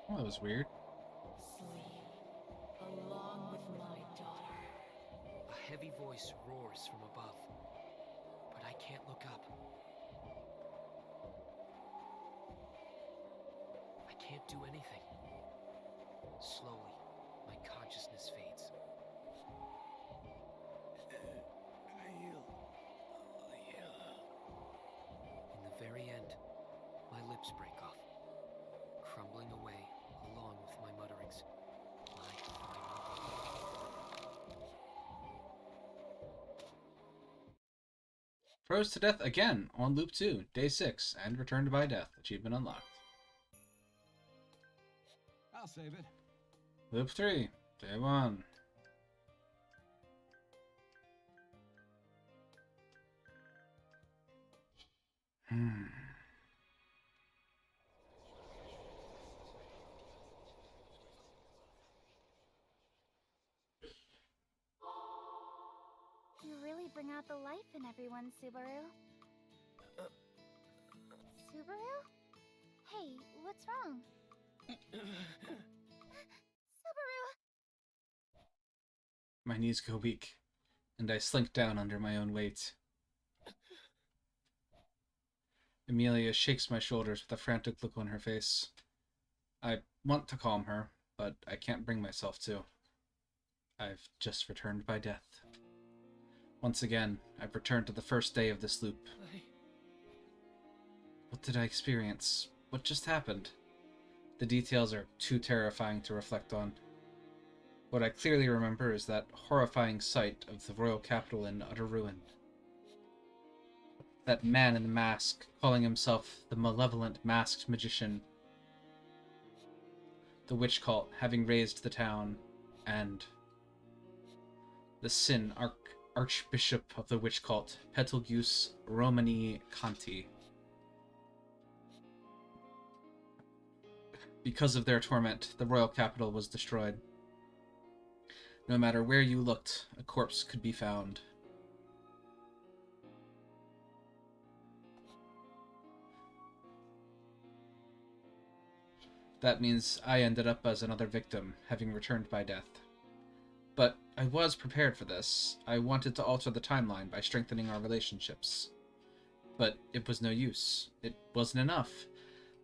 Oh, that was weird. Sleep along with my daughter. A heavy voice roars from above, but I can't look up. I can't do anything. Slowly, my consciousness fades. In the very end, my lips break off, crumbling away along with my mutterings. My Froze to death again on loop 2, day 6, and returned by death. Achievement unlocked. I'll save it. Loop 3, day 1. You really bring out the life in everyone, Subaru. Subaru? Hey, what's wrong? Subaru! My knees go weak, and I slink down under my own weight. Amelia shakes my shoulders with a frantic look on her face. I want to calm her, but I can't bring myself to. I've just returned by death. Once again, I've returned to the first day of this loop. What did I experience? What just happened? The details are too terrifying to reflect on. What I clearly remember is that horrifying sight of the royal capital in utter ruin. That man in the mask, calling himself the malevolent masked magician. The witch cult having razed the town, and the Sin Archbishop of the witch cult, Betelgeuse Romani Conti. Because of their torment, the royal capital was destroyed. No matter where you looked, a corpse could be found. That means I ended up as another victim, having returned by death. But I was prepared for this. I wanted to alter the timeline by strengthening our relationships. But it was no use. It wasn't enough.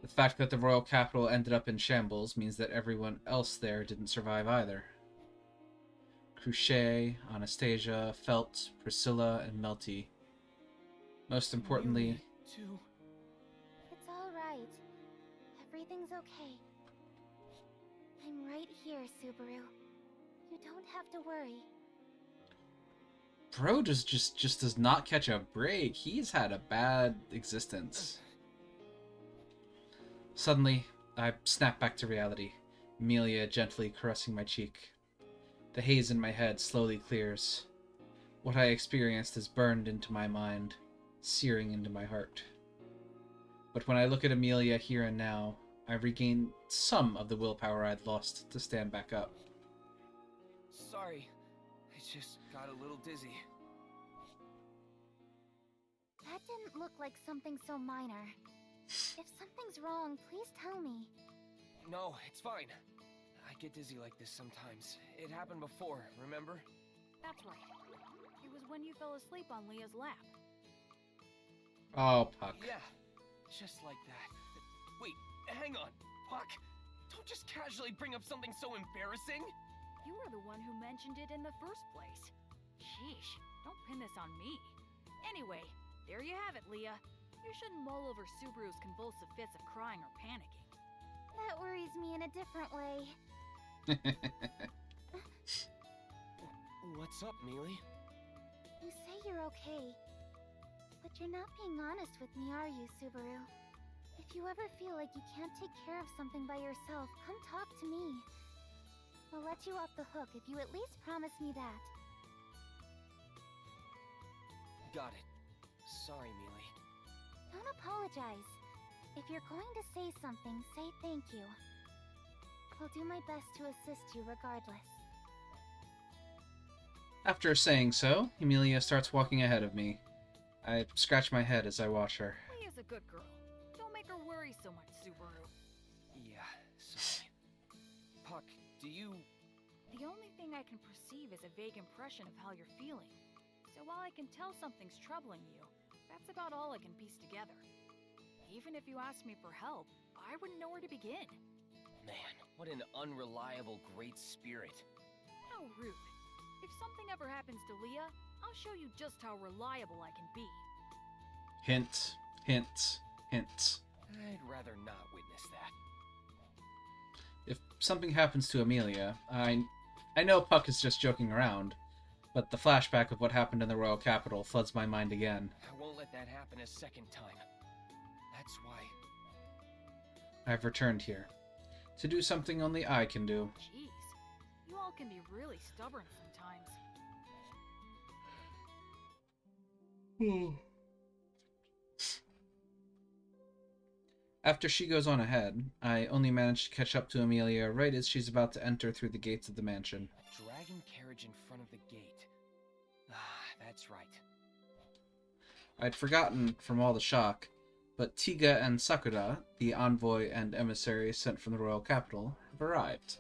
The fact that the royal capital ended up in shambles means that everyone else there didn't survive either. Cruchet, Anastasia, Felt, Priscilla, and Melty. Most importantly... too. It's alright. Everything's okay. I'm right here, Subaru. You don't have to worry. Bro just does not catch a break. He's had a bad existence. Suddenly, I snap back to reality, Amelia gently caressing my cheek. The haze in my head slowly clears. What I experienced is burned into my mind, searing into my heart. But when I look at Amelia here and now, I regain some of the willpower I'd lost to stand back up. Sorry, I just got a little dizzy. That didn't look like something so minor. If something's wrong, please tell me. No, it's fine. I get dizzy like this sometimes. It happened before, remember? That's right. It was when you fell asleep on Leah's lap. Oh, Puck. Yeah, just like that. Wait, hang on, Puck. Don't just casually bring up something so embarrassing. You were the one who mentioned it in the first place. Sheesh, don't pin this on me. Anyway, there you have it, Leah. You shouldn't mull over Subaru's convulsive fits of crying or panicking. That worries me in a different way. What's up, Mealy? You say you're okay, but you're not being honest with me, are you, Subaru? If you ever feel like you can't take care of something by yourself, come talk to me. I'll let you off the hook if you at least promise me that. Got it. Sorry, Mealy. Don't apologize. If you're going to say something, say thank you. I'll do my best to assist you regardless. After saying so, Amelia starts walking ahead of me. I scratch my head as I watch her. Leah's a good girl. Don't make her worry so much, Subaru. Yeah, sorry. talk, do you... The only thing I can perceive is a vague impression of how you're feeling. So while I can tell something's troubling you, that's about all I can piece together. Even if you asked me for help, I wouldn't know where to begin. Man, what an unreliable great spirit. How rude. If something ever happens to Leah, I'll show you just how reliable I can be. Hint, hint, hint. I'd rather not witness that. If something happens to Amelia, I know Puck is just joking around, but the flashback of what happened in the royal capital floods my mind again. I won't let that happen a second time. That's why... I've returned here. To do something only I can do. Jeez, you all can be really stubborn sometimes. After she goes on ahead, I only manage to catch up to Amelia right as she's about to enter through the gates of the mansion. A dragon carriage in front of the gate. Ah, that's right. I'd forgotten from all the shock, but Tiga and Sakura, the envoy and emissary sent from the royal capital, have arrived.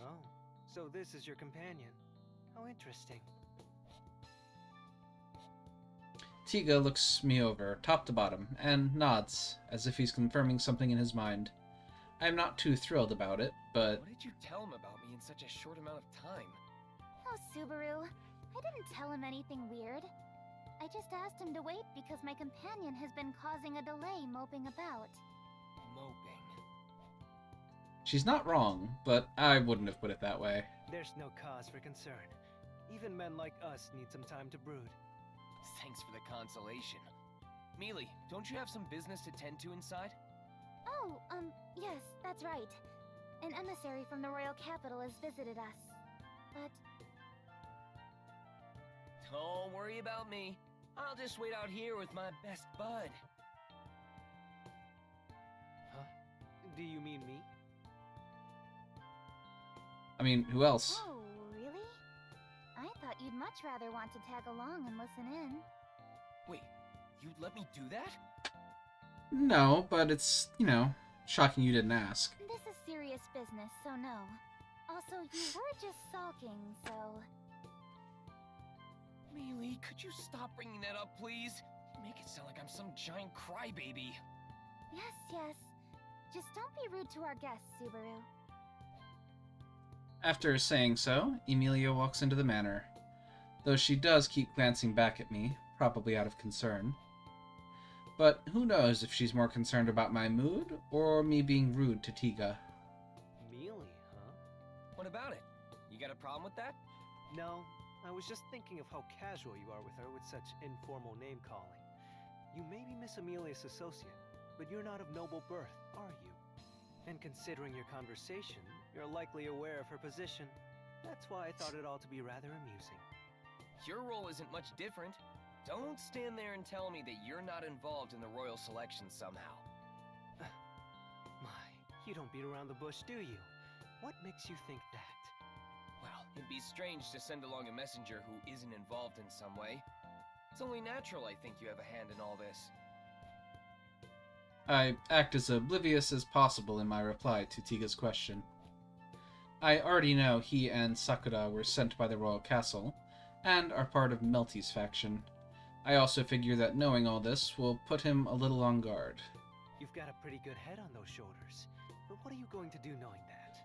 Oh, so this is your companion. How interesting. Tiga looks me over, top to bottom, and nods, as if he's confirming something in his mind. I'm not too thrilled about it, but... What did you tell him about me in such a short amount of time? Oh, Subaru. I didn't tell him anything weird. I just asked him to wait because my companion has been causing a delay moping about. Moping. She's not wrong, but I wouldn't have put it that way. There's no cause for concern. Even men like us need some time to brood. Thanks for the consolation. Mealy, don't you have some business to tend to inside? Oh, yes, that's right. An emissary from the royal capital has visited us. But Don't worry about me. I'll just wait out here with my best bud. Huh? Do you mean me? I mean, who else? oh, really? I thought you'd much rather want to tag along and listen in. Wait, you'd let me do that? No, but it's, shocking you didn't ask. This is serious business, so no. Also, you were just sulking, so... Mealy, could you stop bringing that up, please? You make it sound like I'm some giant crybaby. Yes. Just don't be rude to our guests, Subaru. After saying so, Emilia walks into the manor, though she does keep glancing back at me, probably out of concern. But who knows if she's more concerned about my mood, or me being rude to Tiga. Mealy, huh? What about it? You got a problem with that? No, I was just thinking of how casual you are with her with such informal name-calling. You may be Miss Amelia's associate, but you're not of noble birth, are you? And considering your conversation, you're likely aware of her position. That's why I thought it all to be rather amusing. Your role isn't much different. Don't stand there and tell me that you're not involved in the royal selection somehow. My, you don't beat around the bush, do you? What makes you think that? Well, it'd be strange to send along a messenger who isn't involved in some way. It's only natural I think you have a hand in all this. I act as oblivious as possible in my reply to Tiga's question. I already know he and Sakura were sent by the royal castle, and are part of Melty's faction. I also figure that knowing all this will put him a little on guard. You've got a pretty good head on those shoulders. But what are you going to do knowing that?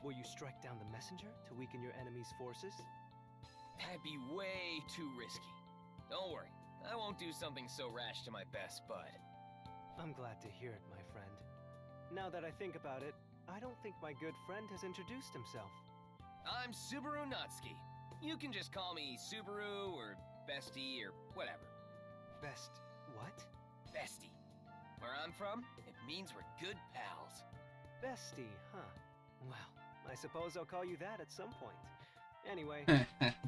Will you strike down the messenger to weaken your enemy's forces? That'd be way too risky. Don't worry, I won't do something so rash to my best bud. I'm glad to hear it, my friend. Now that I think about it, I don't think my good friend has introduced himself. I'm Subaru Natsuki. You can just call me Subaru or Bestie or whatever. Best what? Bestie. Where I'm from, it means we're good pals. Bestie, huh? Well, I suppose I'll call you that at some point. Anyway,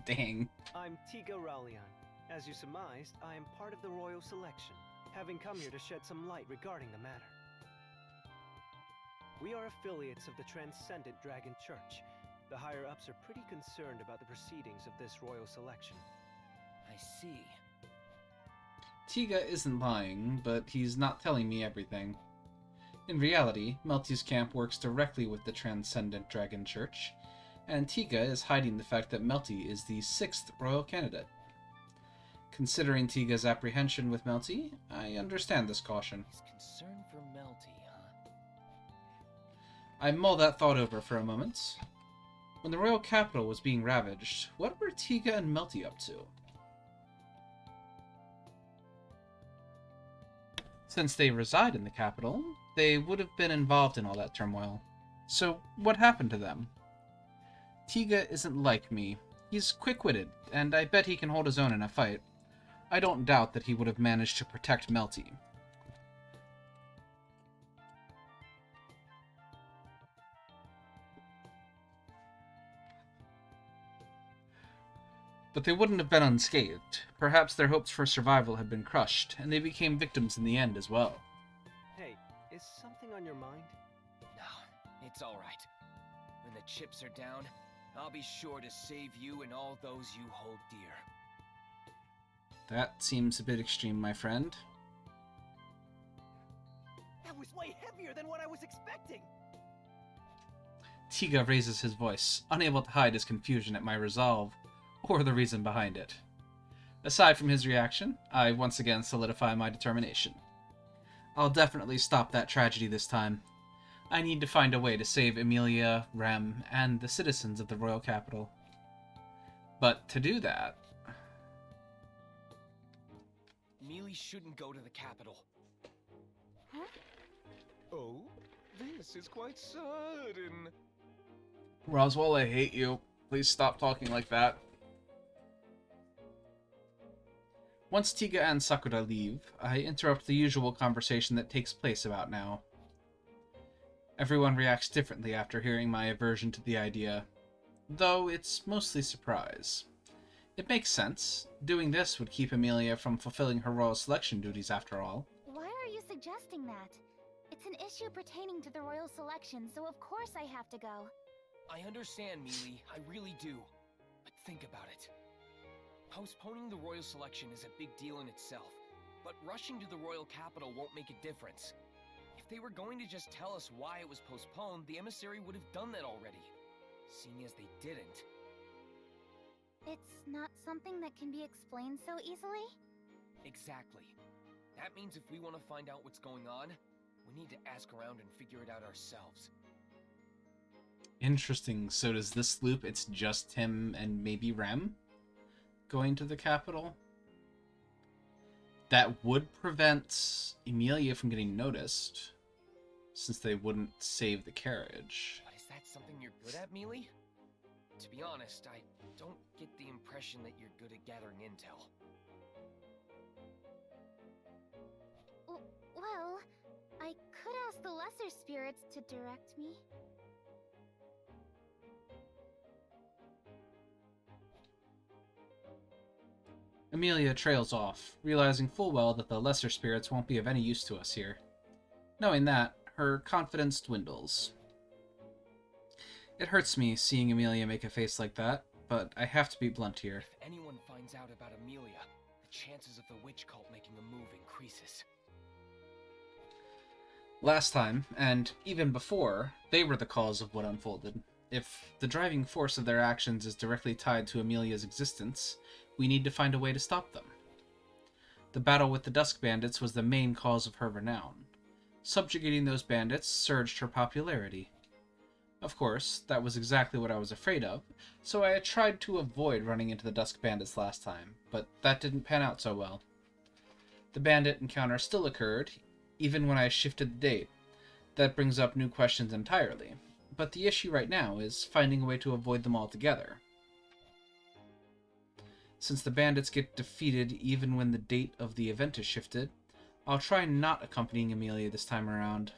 Dang. I'm Tiga Raulian. As you surmised, I am part of the royal selection, having come here to shed some light regarding the matter. We are affiliates of the Transcendent Dragon Church. The higher-ups are pretty concerned about the proceedings of this royal selection. I see. Tiga isn't lying, but he's not telling me everything. In reality, Melty's camp works directly with the Transcendent Dragon Church, and Tiga is hiding the fact that Melty is the 6th royal candidate. Considering Tiga's apprehension with Melty, I understand this caution. His concern for Melty, huh? I mull that thought over for a moment. When the royal capital was being ravaged, what were Tiga and Melty up to? Since they reside in the capital, they would have been involved in all that turmoil. So, what happened to them? Tiga isn't like me. He's quick-witted, and I bet he can hold his own in a fight. I don't doubt that he would have managed to protect Melty. But they wouldn't have been unscathed. Perhaps their hopes for survival had been crushed, and they became victims in the end as well. Hey, is something on your mind? No, it's alright. When the chips are down, I'll be sure to save you and all those you hold dear. That seems a bit extreme, my friend. That was way heavier than what I was expecting! Tiga raises his voice, unable to hide his confusion at my resolve, or the reason behind it. Aside from his reaction, I once again solidify my determination. I'll definitely stop that tragedy this time. I need to find a way to save Emilia, Rem, and the citizens of the royal capital. But to do that... Mealy shouldn't go to the capital. Huh? Oh, this is quite sudden. Roswell, I hate you. Please stop talking like that. Once Tiga and Sakura leave, I interrupt the usual conversation that takes place about now. Everyone reacts differently after hearing my aversion to the idea, though it's mostly surprise. It makes sense. Doing this would keep Emilia from fulfilling her royal selection duties after all. Why are you suggesting that? It's an issue pertaining to the royal selection, so of course I have to go. I understand, Mealy, I really do. But think about it. Postponing the royal selection is a big deal in itself, but rushing to the royal capital won't make a difference. If they were going to just tell us why it was postponed, the emissary would have done that already. Seeing as they didn't... It's not something that can be explained so easily? Exactly. That means if we want to find out what's going on, we need to ask around and figure it out ourselves. Interesting. So does this loop, it's just him and maybe Rem going to the capital? That would prevent Emilia from getting noticed, since they wouldn't save the carriage. But is that something you're good at, Mealy? To be honest, I don't get the impression that you're good at gathering intel. Well, I could ask the lesser spirits to direct me. Emilia trails off, realizing full well that the lesser spirits won't be of any use to us here. Knowing that, her confidence dwindles. It hurts me seeing Emilia make a face like that, but I have to be blunt here. If anyone finds out about Amelia, the chances of the witch cult making a move increases. Last time, and even before, they were the cause of what unfolded. If the driving force of their actions is directly tied to Amelia's existence, we need to find a way to stop them. The battle with the Dusk Bandits was the main cause of her renown. Subjugating those bandits surged her popularity. Of course, that was exactly what I was afraid of, so I had tried to avoid running into the Dusk Bandits last time, but that didn't pan out so well. The bandit encounter still occurred, even when I shifted the date. That brings up new questions entirely, but the issue right now is finding a way to avoid them altogether. Since the bandits get defeated even when the date of the event is shifted, I'll try not accompanying Emilia this time around.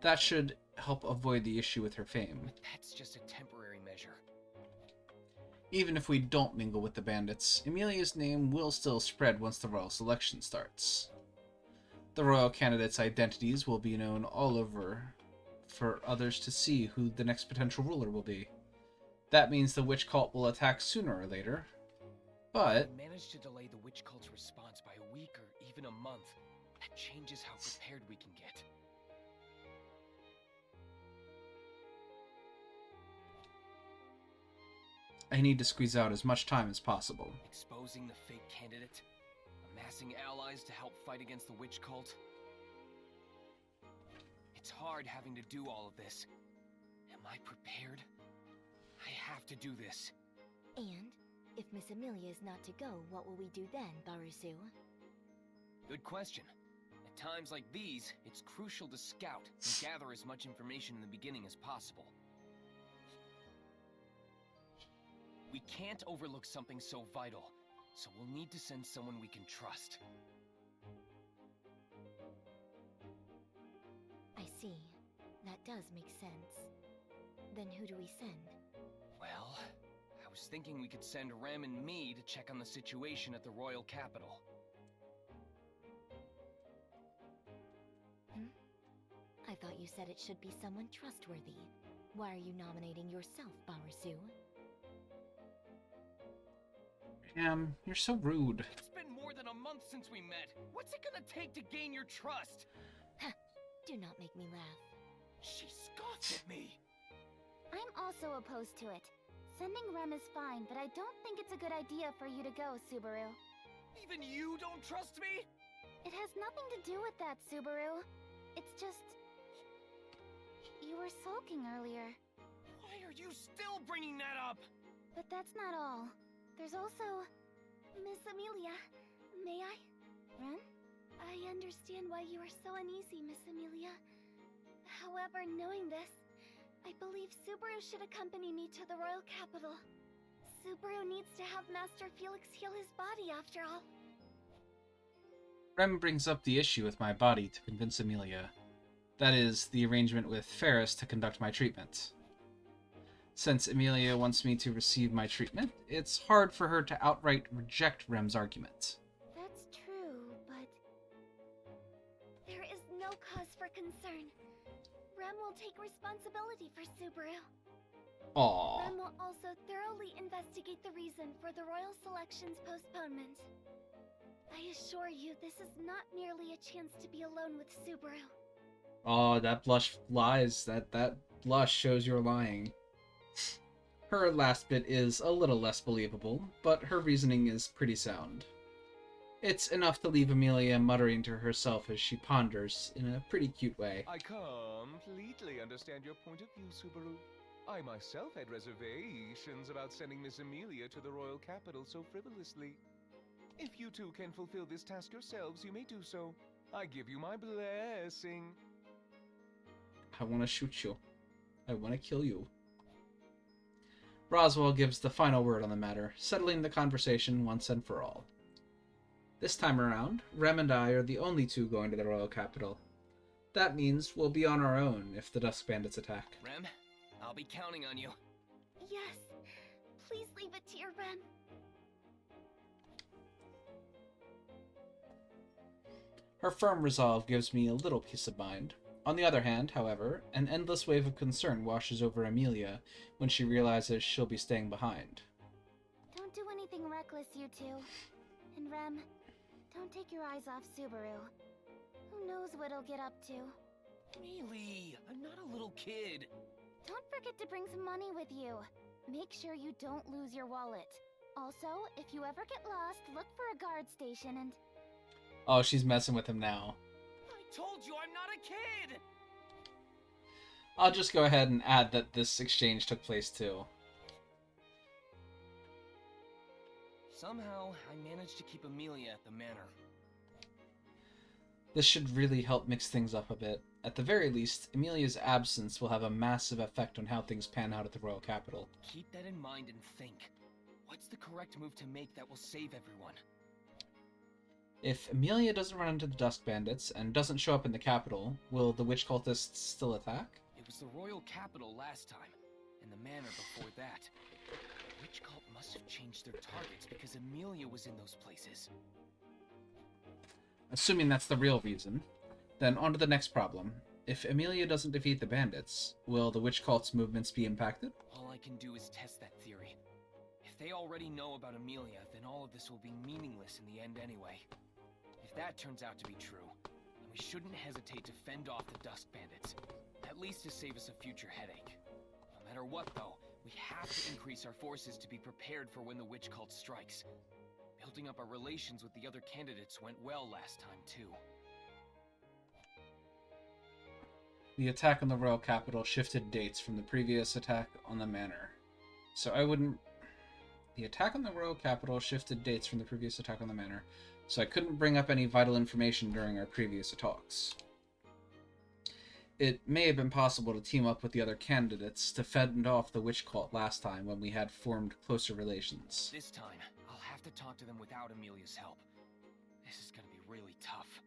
That should help avoid the issue with her fame. But that's just a temporary measure. Even if we don't mingle with the bandits, Emilia's name will still spread once the royal selection starts. The royal candidates' identities will be known all over for others to see who the next potential ruler will be. That means the witch cult will attack sooner or later, But If we manage to delay the witch cult's response by a week or even a month, that changes how prepared we can get. I need to squeeze out as much time as possible. Exposing the fake candidate, amassing allies to help fight against the witch cult. It's hard having to do all of this. Am I prepared? I have to do this. And if Miss Amelia is not to go, what will we do then, Barusu? Good question. At times like these, it's crucial to scout and gather as much information in the beginning as possible. We can't overlook something so vital, so we'll need to send someone we can trust. I see. That does make sense. Then who do we send? Well, I was thinking we could send Rem and me to check on the situation at the royal capital. I thought you said it should be someone trustworthy. Why are you nominating yourself, Barusu? You're so rude. It's been more than a month since we met. What's it gonna take to gain your trust? Do not make me laugh. She scoffed at me. I'm also opposed to it. Sending Rem is fine, but I don't think it's a good idea for you to go, Subaru. Even you don't trust me? It has nothing to do with that, Subaru. It's just... You were sulking earlier. Why are you still bringing that up? But that's not all. There's also... Miss Amelia, may I? Rem? I understand why you are so uneasy, Miss Amelia. However, knowing this, I believe Subaru should accompany me to the royal capital. Subaru needs to have Master Felix heal his body after all. Rem brings up the issue with my body to convince Amelia. That is, the arrangement with Ferris to conduct my treatment. Since Amelia wants me to receive my treatment, it's hard for her to outright reject Rem's argument. That's true, but... There is no cause for concern. Rem will take responsibility for Subaru. Aww. Rem will also thoroughly investigate the reason for the royal selection's postponement. I assure you, this is not merely a chance to be alone with Subaru. Oh, that blush lies. That blush shows you're lying. Her last bit is a little less believable, but her reasoning is pretty sound. It's enough to leave Amelia muttering to herself as she ponders in a pretty cute way. I completely understand your point of view, Subaru. I myself had reservations about sending Miss Amelia to the royal capital so frivolously. If you two can fulfill this task yourselves, you may do so. I give you my blessing. I want to shoot you. I want to kill you. Roswell gives the final word on the matter, settling the conversation once and for all. This time around, Rem and I are the only two going to the royal capital. That means we'll be on our own if the Dusk Bandits attack. Rem, I'll be counting on you. Yes. Please leave it to your Rem. Her firm resolve gives me a little peace of mind. On the other hand, however, an endless wave of concern washes over Amelia when she realizes she'll be staying behind. Don't do anything reckless, you two. And Rem, don't take your eyes off Subaru. Who knows what he'll get up to? Really? I'm not a little kid. Don't forget to bring some money with you. Make sure you don't lose your wallet. Also, if you ever get lost, look for a guard station and... Oh, she's messing with him now. I told you I'm not a kid! I'll just go ahead and add that this exchange took place too. Somehow, I managed to keep Amelia at the manor. This should really help mix things up a bit. At the very least, Amelia's absence will have a massive effect on how things pan out at the royal capital. Keep that in mind and think. What's the correct move to make that will save everyone? If Amelia doesn't run into the Dusk Bandits and doesn't show up in the capital, will the witch cultists still attack? It was the royal capital last time, and the manor before that. The witch cult must have changed their targets because Amelia was in those places. Assuming that's the real reason, then on to the next problem. If Amelia doesn't defeat the bandits, will the witch cult's movements be impacted? All I can do is test that theory. If If they already know about Amelia, then all of this will be meaningless in the end anyway. If that turns out to be true, then we shouldn't hesitate to fend off the Dusk Bandits. At least to save us a future headache. No matter what, though, we have to increase our forces to be prepared for when the witch cult strikes. Building up our relations with the other candidates went well last time, too. The attack on the royal capital shifted dates from the previous attack on the manor. So I wouldn't... The attack on the royal capital shifted dates from the previous attack on the manor, so I couldn't bring up any vital information during our previous talks. It may have been possible to team up with the other candidates to fend off the witch cult last time when we had formed closer relations. This time, I'll have to talk to them without Amelia's help. This is gonna be really tough.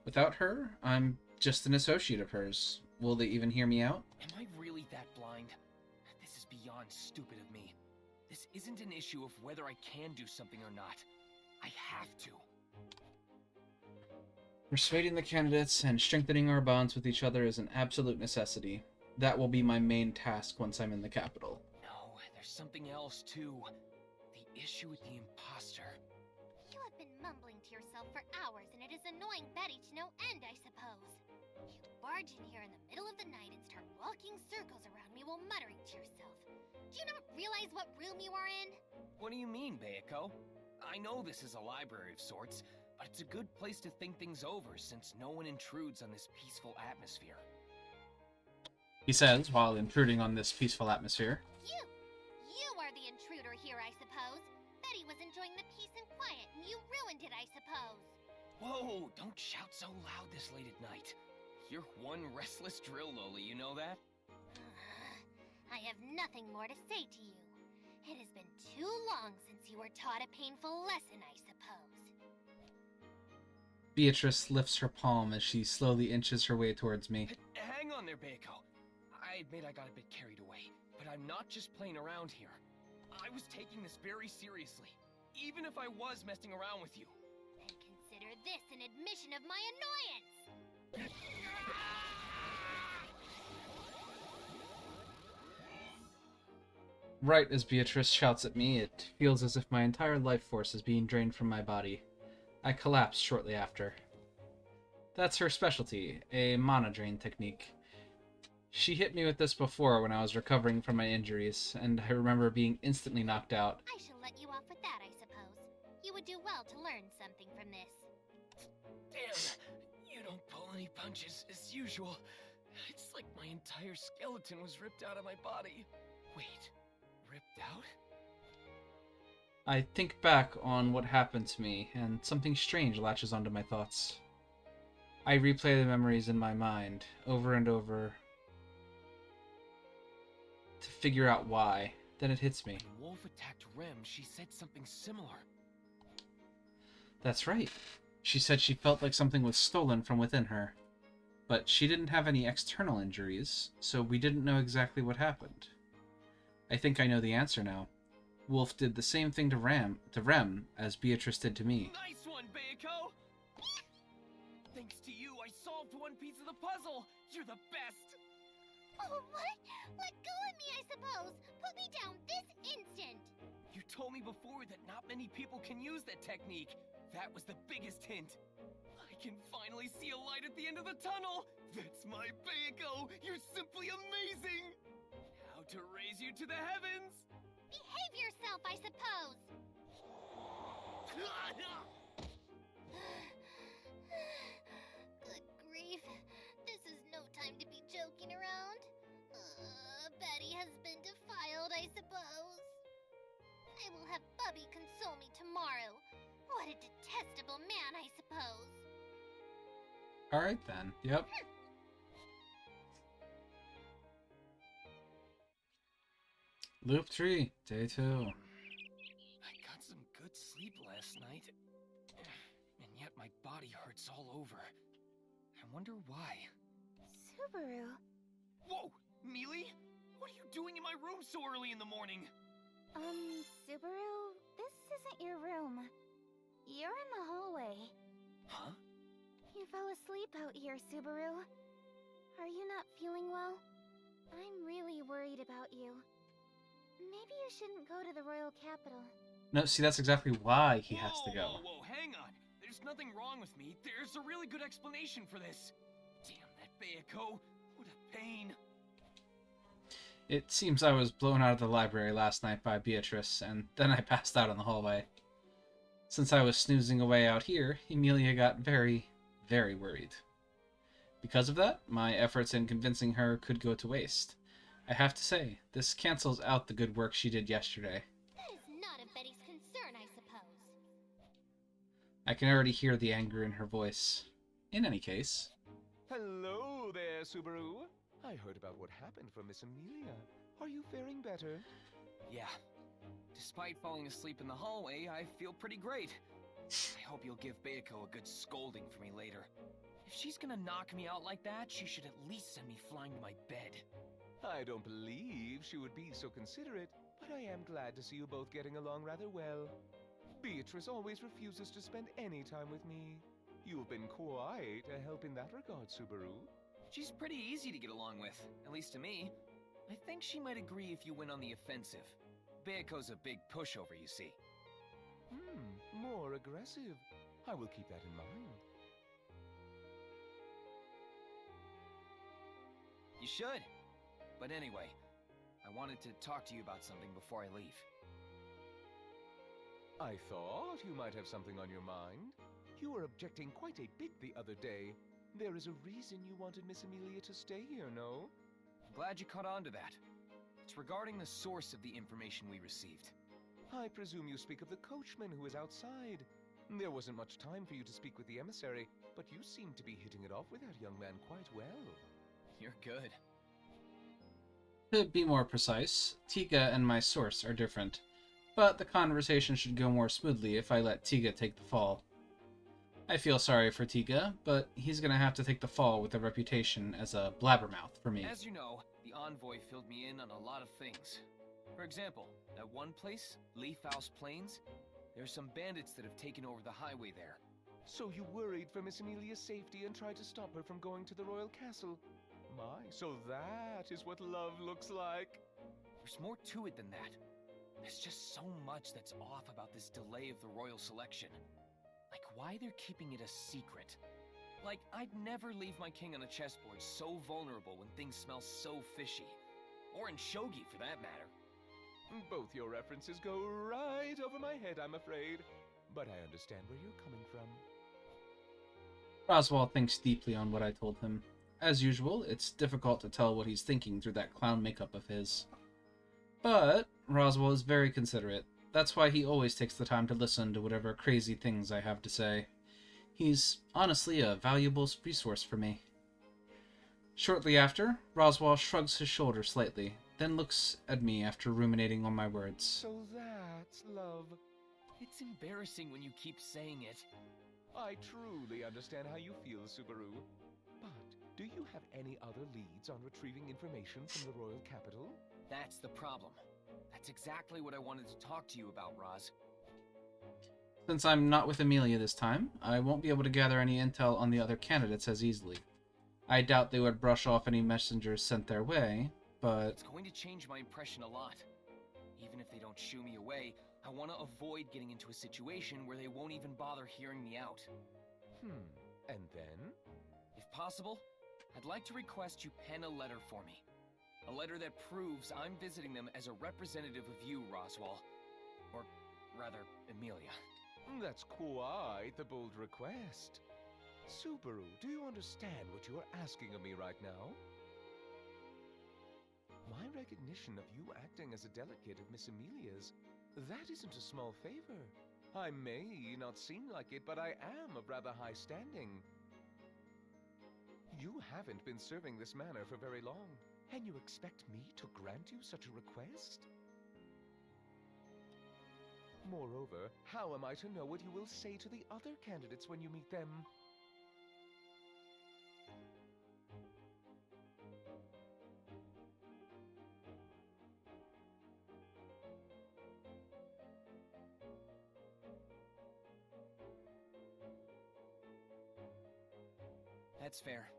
Without her, I'm just an associate of hers. Will they even hear me out? Am I really that blind? This is beyond stupid of me. This isn't an issue of whether I can do something or not. I have to. Persuading the candidates and strengthening our bonds with each other is an absolute necessity. That will be my main task once I'm in the capital. No, there's something else too. The issue with the imposter. You have been mumbling to yourself for hours, and it is annoying Betty to no end, I suppose. You barge in here in the middle of the night and start walking circles around me while muttering to yourself. Do you not realize what room you are in? What do you mean, Bayako? I know this is a library of sorts, but it's a good place to think things over since no one intrudes on this peaceful atmosphere. He says, while intruding on this peaceful atmosphere. You are the intruder here, I suppose. Betty was enjoying the peace and quiet, and you ruined it, I suppose. Whoa, don't shout so loud this late at night. You're one restless drill loli, you know that? I have nothing more to say to you. It has been too long since you were taught a painful lesson, I suppose. Beatrice lifts her palm as she slowly inches her way towards me. Hang on there, Bayako. I admit I got a bit carried away, but I'm not just playing around here. I was taking this very seriously, even if I was messing around with you. And consider this an admission of my annoyance! Right as Beatrice shouts at me, it feels as if my entire life force is being drained from my body. I collapse shortly after. That's her specialty, a mana drain technique. She hit me with this before when I was recovering from my injuries, and I remember being instantly knocked out. I shall let you off with that, I suppose. You would do well to learn something from this. Damn, you don't pull any punches as usual. It's like my entire skeleton was ripped out of my body. Wait, ripped out? I think back on what happened to me, and something strange latches onto my thoughts. I replay the memories in my mind, over and over, to figure out why. Then it hits me. When Wolf attacked Rem, she said something similar. That's right. She said she felt like something was stolen from within her. But she didn't have any external injuries, so we didn't know exactly what happened. I think I know the answer now. Wolf did the same thing to Rem as Beatrice did to me. Nice one, Bayako! Thanks to you, I solved one piece of the puzzle! You're the best! Oh, what? Let go of me, I suppose! Put me down this instant! You told me before that not many people can use that technique. That was the biggest hint. I can finally see a light at the end of the tunnel! That's my Bayako! You're simply amazing! Now to raise you to the heavens! Behave yourself, I suppose! Good grief. This is no time to be joking around. Betty has been defiled, I suppose. I will have Bubby console me tomorrow. What a detestable man, I suppose. Alright then, yep. Loop 3, day 2. I got some good sleep last night. And yet my body hurts all over. I wonder why. Subaru. Whoa! Mealy? What are you doing in my room so early in the morning? Subaru, this isn't your room. You're in the hallway. Huh? You fell asleep out here, Subaru. Are you not feeling well? I'm really worried about you. Maybe you shouldn't go to the royal capital. No, see, that's exactly why he has to go. Whoa, hang on. There's nothing wrong with me. There's a really good explanation for this. Damn that Bayako. What a pain. It seems I was blown out of the library last night by Beatrice, and then I passed out in the hallway. Since I was snoozing away out here, Emilia got very, very worried. Because of that, my efforts in convincing her could go to waste. I have to say, this cancels out the good work she did yesterday. That is not of Betty's concern, I suppose. I can already hear the anger in her voice. In any case... Hello there, Subaru. I heard about what happened from Miss Amelia. Are you faring better? Yeah. Despite falling asleep in the hallway, I feel pretty great. I hope you'll give Bayako a good scolding for me later. If she's gonna knock me out like that, she should at least send me flying to my bed. I don't believe she would be so considerate, but I am glad to see you both getting along rather well. Beatrice always refuses to spend any time with me. You've been quite a help in that regard, Subaru. She's pretty easy to get along with, at least to me. I think she might agree if you went on the offensive. Bayako's a big pushover, you see. More aggressive. I will keep that in mind. You should. But anyway, I wanted to talk to you about something before I leave. I thought you might have something on your mind. You were objecting quite a bit the other day. There is a reason you wanted Miss Amelia to stay here, no? I'm glad you caught on to that. It's regarding the source of the information we received. I presume you speak of the coachman who is outside. There wasn't much time for you to speak with the emissary, but you seem to be hitting it off with that young man quite well. You're good. To be more precise, Tiga and my source are different, but the conversation should go more smoothly if I let Tiga take the fall. I feel sorry for Tiga, but he's gonna have to take the fall with a reputation as a blabbermouth for me. As you know, the envoy filled me in on a lot of things. For example, at one place, Leaf House Plains, there's some bandits that have taken over the highway there. So you worried for Miss Amelia's safety and tried to stop her from going to the royal castle. My, so that is what love looks like. There's more to it than that. There's just so much that's off about this delay of the royal selection. Like why they're keeping it a secret. Like, I'd never leave my king on a chessboard so vulnerable when things smell so fishy. Or in shogi, for that matter. Both your references go right over my head, I'm afraid. But I understand where you're coming from. Roswell thinks deeply on what I told him. As usual, it's difficult to tell what he's thinking through that clown makeup of his. But Roswell is very considerate. That's why he always takes the time to listen to whatever crazy things I have to say. He's honestly a valuable resource for me. Shortly after, Roswell shrugs his shoulders slightly, then looks at me after ruminating on my words. So that's love. It's embarrassing when you keep saying it. I truly understand how you feel, Subaru. But do you have any other leads on retrieving information from the royal capital? That's the problem. That's exactly what I wanted to talk to you about, Roz. Since I'm not with Amelia this time, I won't be able to gather any intel on the other candidates as easily. I doubt they would brush off any messengers sent their way, but... It's going to change my impression a lot. Even if they don't shoo me away, I want to avoid getting into a situation where they won't even bother hearing me out. And then? If possible, I'd like to request you pen a letter for me. A letter that proves I'm visiting them as a representative of you, Roswell. Or, rather, Amelia. That's quite the bold request. Subaru, do you understand what you are asking of me right now? My recognition of you acting as a delegate of Miss Amelia's, that isn't a small favor. I may not seem like it, but I am of rather high standing. You haven't been serving this manor for very long, and you expect me to grant you such a request? Moreover, how am I to know what you will say to the other candidates when you meet them? That's fair.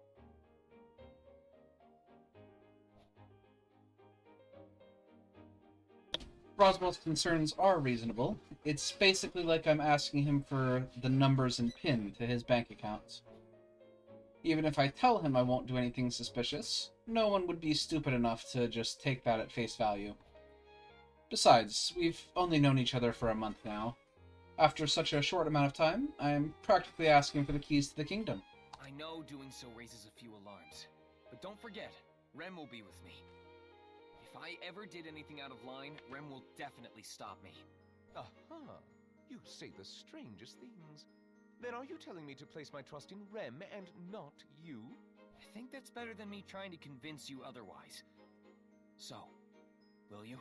Roswell's concerns are reasonable. It's basically like I'm asking him for the numbers and PIN to his bank account. Even if I tell him I won't do anything suspicious, no one would be stupid enough to just take that at face value. Besides, we've only known each other for a month now. After such a short amount of time, I'm practically asking for the keys to the kingdom. I know doing so raises a few alarms, but don't forget, Rem will be with me. If I ever did anything out of line, Rem will definitely stop me. Aha! You say the strangest things. Then are you telling me to place my trust in Rem and not you? I think that's better than me trying to convince you otherwise. So, will you?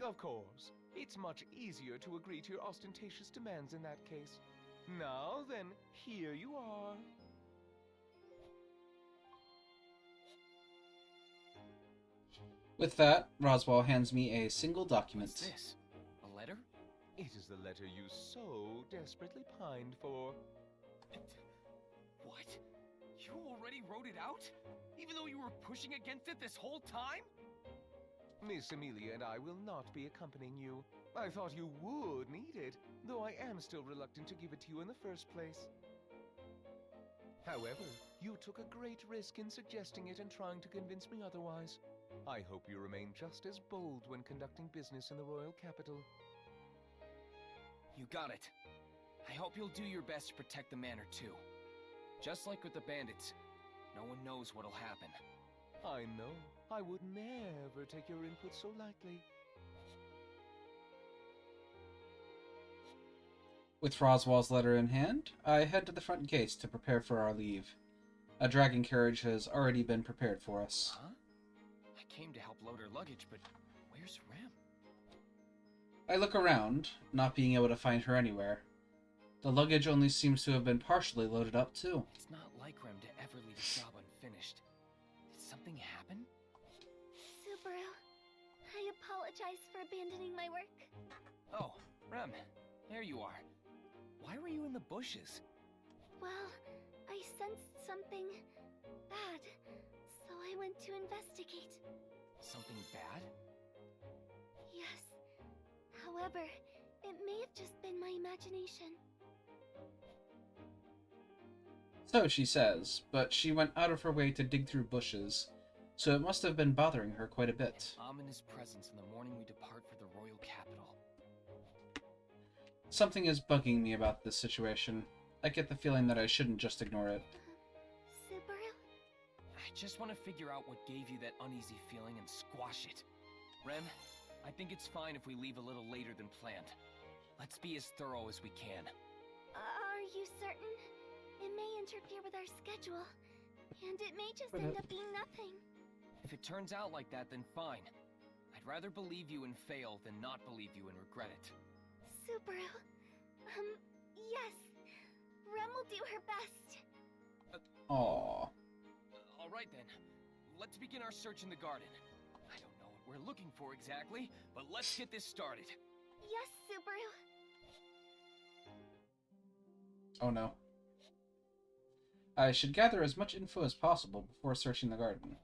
Of course. It's much easier to agree to your ostentatious demands in that case. Now then, here you are. With that, Roswell hands me a single document. What's this? A letter? It is the letter you so desperately pined for. What? You already wrote it out? Even though you were pushing against it this whole time? Miss Amelia and I will not be accompanying you. I thought you would need it, though I am still reluctant to give it to you in the first place. However, you took a great risk in suggesting it and trying to convince me otherwise. I hope you remain just as bold when conducting business in the royal capital. You got it. I hope you'll do your best to protect the manor too. Just like with the bandits, no one knows what'll happen. I know. I would never take your input so lightly. With Roswell's letter in hand, I head to the front gates to prepare for our leave. A dragon carriage has already been prepared for us. Huh? I came to help load her luggage, but where's Rem? I look around, not being able to find her anywhere. The luggage only seems to have been partially loaded up, too. It's not like Rem to ever leave a job unfinished. Did something happen? Subaru, I apologize for abandoning my work. Oh, Rem, there you are. Why were you in the bushes? Well, I sensed something bad, so I went to investigate. Something bad? Yes. However, it may have just been my imagination. So she says, but she went out of her way to dig through bushes, so it must have been bothering her quite a bit. An ominous presence in the morning we depart for the royal capital. Something is bugging me about this situation. I get the feeling that I shouldn't just ignore it. Subaru? I just want to figure out what gave you that uneasy feeling and squash it. Rem, I think it's fine if we leave a little later than planned. Let's be as thorough as we can. Are you certain? It may interfere with our schedule, and it may just end up being nothing. If it turns out like that, then fine. I'd rather believe you and fail than not believe you and regret it. Subaru, yes. Rem will do her best. Aww. Alright then. Let's begin our search in the garden. I don't know what we're looking for exactly, but let's get this started. Yes, Subaru. Oh no. I should gather as much info as possible before searching the garden.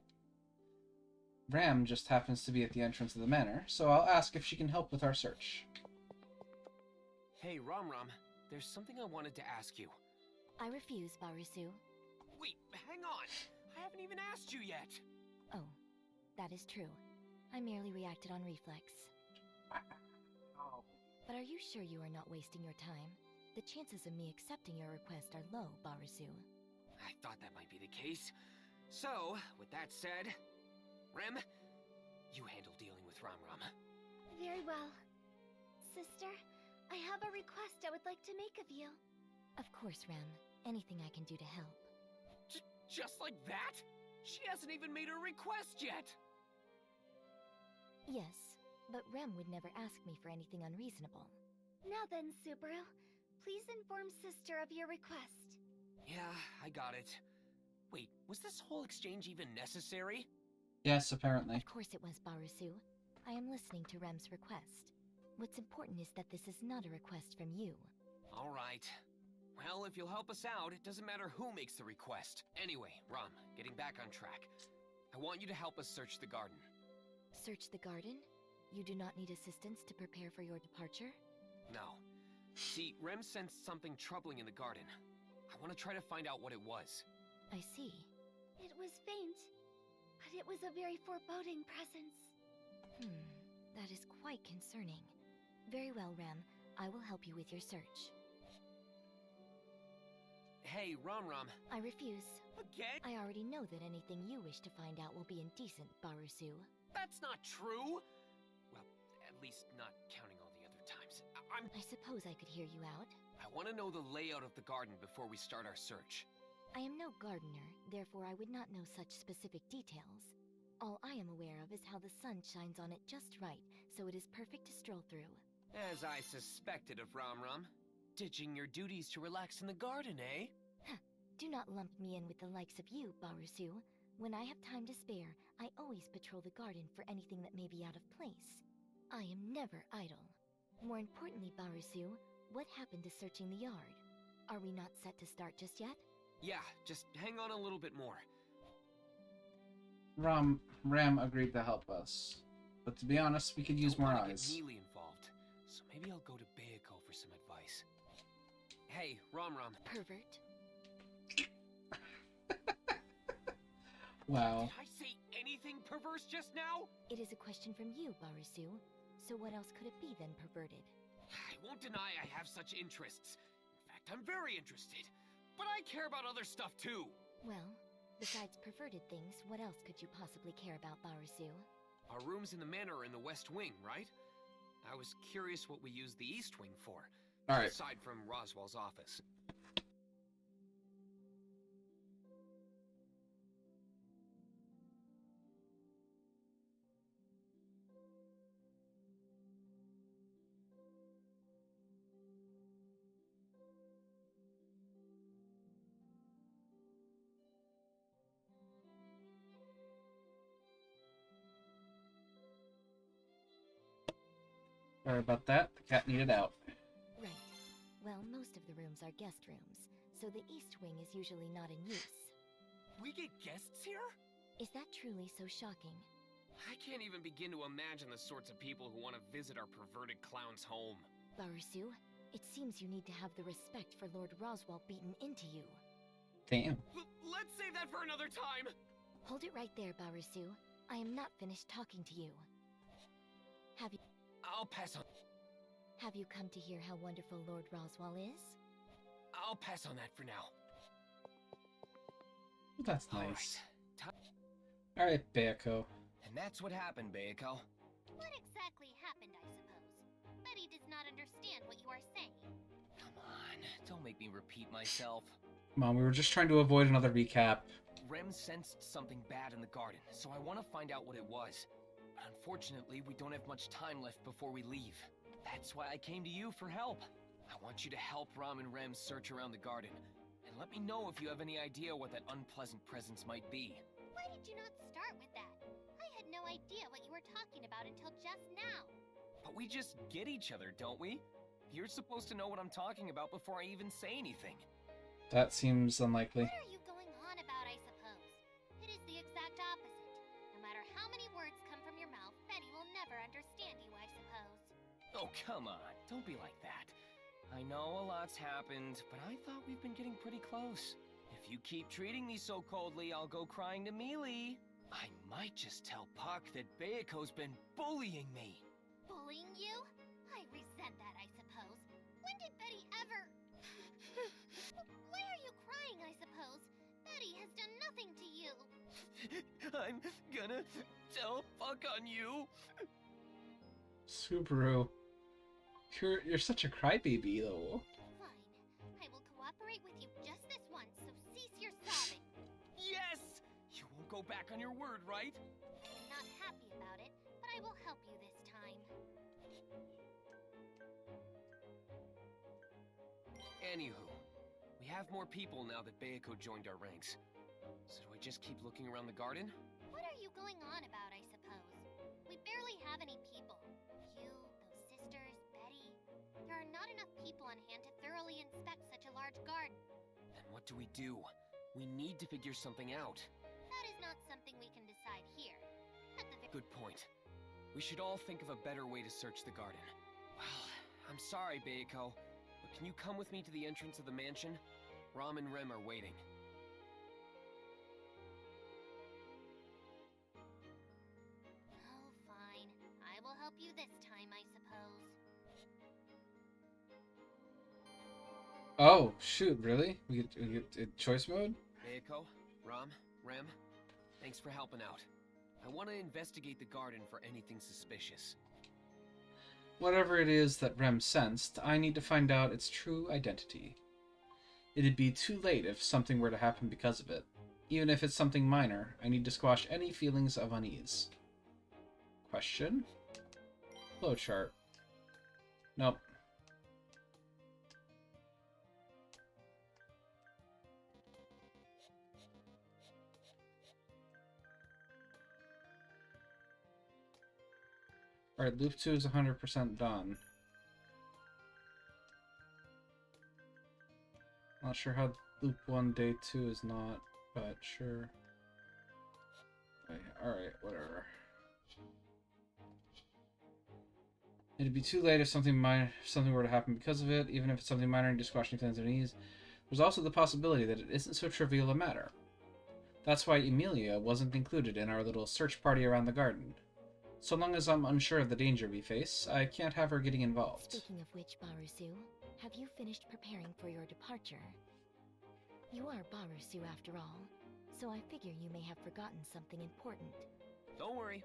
Ram just happens to be at the entrance of the manor, so I'll ask if she can help with our search. Hey, Ram, there's something I wanted to ask you. I refuse, Barusu. Wait, hang on! I haven't even asked you yet! Oh, that is true. I merely reacted on reflex. But are you sure you are not wasting your time? The chances of me accepting your request are low, Barusu. I thought that might be the case. So, with that said, Rem, you handle dealing with Ram. Very well. Sister, I have a request I would like to make of you. Of course, Rem. Anything I can do to help. Just like that? She hasn't even made her request yet! Yes, but Rem would never ask me for anything unreasonable. Now then, Subaru, please inform Sister of your request. Yeah, I got it. Wait, was this whole exchange even necessary? Yes, apparently. Of course it was, Barusu. I am listening to Rem's request. What's important is that this is not a request from you. Alright. Well, if you'll help us out, it doesn't matter who makes the request. Anyway, Ram, getting back on track. I want you to help us search the garden. Search the garden? You do not need assistance to prepare for your departure? No. See, Rem sensed something troubling in the garden. I want to try to find out what it was. I see. It was faint, but it was a very foreboding presence. That is quite concerning. Very well, Rem. I will help you with your search. Hey, Rom. I refuse. Again? I already know that anything you wish to find out will be indecent, Barusu. That's not true! Well, at least not counting all the other times. I suppose I could hear you out. I want to know the layout of the garden before we start our search. I am no gardener, therefore I would not know such specific details. All I am aware of is how the sun shines on it just right, so it is perfect to stroll through. As I suspected of Rom. Ditching your duties to relax in the garden, eh? Do not lump me in with the likes of you, Barusu. When I have time to spare, I always patrol the garden for anything that may be out of place. I am never idle. More importantly, Barusu, what happened to searching the yard? Are we not set to start just yet? Yeah, just hang on a little bit more. Ram agreed to help us. But to be honest, we could use more Don't wanna eyes. get Neely involved, so maybe I'll go to Bayako for some advice. Hey, Rom. Pervert. Wow. Did I say anything perverse just now? It is a question from you, Barusu. So what else could it be than perverted? I won't deny I have such interests. In fact, I'm very interested. But I care about other stuff too. Well, besides perverted things, what else could you possibly care about, Barusu? Our rooms in the manor are in the west wing, right? I was curious what we used the east wing for. Alright. Aside from Roswell's office. Sorry about that. The cat needed out. Right. Well, most of the rooms are guest rooms, so the east wing is usually not in use. We get guests here? Is that truly so shocking? I can't even begin to imagine the sorts of people who want to visit our perverted clown's home. Barusu, it seems you need to have the respect for Lord Roswell beaten into you. Damn. Let's save that for another time! Hold it right there, Barusu. I am not finished talking to you. I'll pass on. Have you come to hear how wonderful Lord Roswell is? I'll pass on that for now. That's All nice. right. Alright, Bayako. And that's what happened, Bayako. What exactly happened, I suppose? Betty does not understand what you are saying. Come on, don't make me repeat myself. Come on, we were just trying to avoid another recap. Rem sensed something bad in the garden, so I want to find out what it was. But unfortunately, we don't have much time left before we leave. That's why I came to you for help. I want you to help Rom and Rem search around the garden. And let me know if you have any idea what that unpleasant presence might be. Why did you not start with that? I had no idea what you were talking about until just now. But we just get each other, don't we? You're supposed to know what I'm talking about before I even say anything. That seems unlikely. What are you going on about, I suppose? It is the exact opposite. No matter how many words come from your mouth, Betty will never understand you, I suppose. Oh, come on. Don't be like that. I know a lot's happened, but I thought we've been getting pretty close. If you keep treating me so coldly, I'll go crying to Mealy. I might just tell Puck that Bayako's been bullying me. Bullying you? I resent that, I suppose. When did Betty ever... Why are you crying, I suppose? Betty has done nothing to you. I'm gonna tell Puck on you. Subaru. You're such a crybaby, though. Fine. I will cooperate with you just this once, so cease your sobbing. Yes! You won't go back on your word, right? I am not happy about it, but I will help you this time. Anywho, we have more people now that Bayako joined our ranks. So do I just keep looking around the garden? What are you going on about, I suppose? We barely have any people. You, those sisters, Betty. There are not enough people on hand to thoroughly inspect such a large garden. Then what do? We need to figure something out. That is not something we can decide here. At the Good point. We should all think of a better way to search the garden. Well, I'm sorry, Beiko, but can you come with me to the entrance of the mansion? Rom and Rem are waiting. Oh, fine. I will help you this time, I suppose. Oh, shoot, really? We get choice mode? Beiko, Rom, Rem, thanks for helping out. I want to investigate the garden for anything suspicious. Whatever it is that Rem sensed, I need to find out its true identity. It'd be too late if something were to happen because of it. Even if it's something minor, I need to squash any feelings of unease. Question? Flowchart. Nope. Alright, loop 2 is 100% done. Not sure how loop 1 day 2 is not, but sure. Alright, whatever. It'd be too late if something were to happen because of it, even if it's something minor and just squashing things at ease. There's also the possibility that it isn't so trivial a matter. That's why Emilia wasn't included in our little search party around the garden. So long as I'm unsure of the danger we face, I can't have her getting involved. Speaking of which, Barusu, have you finished preparing for your departure? You are Barusu after all, so I figure you may have forgotten something important. Don't worry.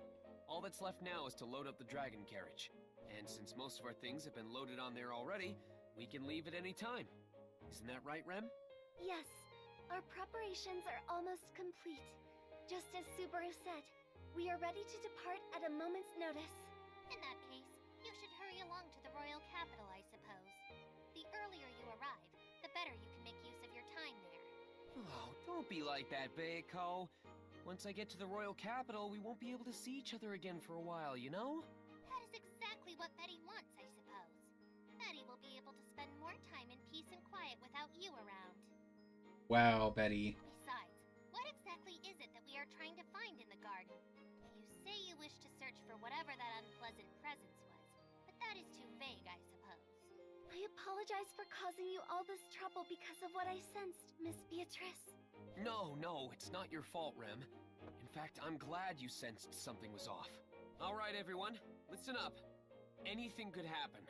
All that's left now is to load up the dragon carriage. And since most of our things have been loaded on there already, we can leave at any time. Isn't that right, Rem? Yes, our preparations are almost complete. Just as Subaru said, we are ready to depart at a moment's notice. In that case, you should hurry along to the royal capital, I suppose. The earlier you arrive, the better you can make use of your time there. Oh, don't be like that, Beiko. Once I get to the royal capital, we won't be able to see each other again for a while, you know? That is exactly what Betty wants, I suppose. Betty will be able to spend more time in peace and quiet without you around. Wow, Betty. Besides, what exactly is it that we are trying to find in the garden? You say you wish to search for whatever that unpleasant presence was, but that is too vague, I suppose. I apologize for causing you all this trouble because of what I sensed, Miss Beatrice. No, it's not your fault, Rem. In fact, I'm glad you sensed something was off. All right, everyone, listen up. Anything could happen.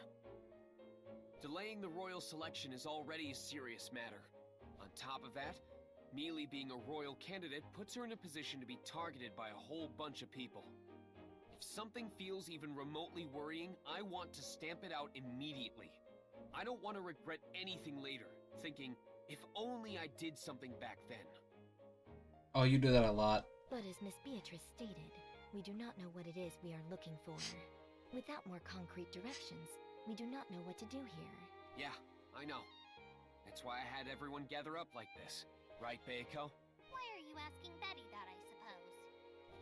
Delaying the royal selection is already a serious matter. On top of that, Mealy being a royal candidate puts her in a position to be targeted by a whole bunch of people. If something feels even remotely worrying, I want to stamp it out immediately. I don't want to regret anything later, thinking, if only I did something back then. Oh, you do that a lot. But as Miss Beatrice stated, we do not know what it is we are looking for. Without more concrete directions, we do not know what to do here. Yeah, I know. That's why I had everyone gather up like this. Right, Beiko? Why are you asking Betty that, I suppose?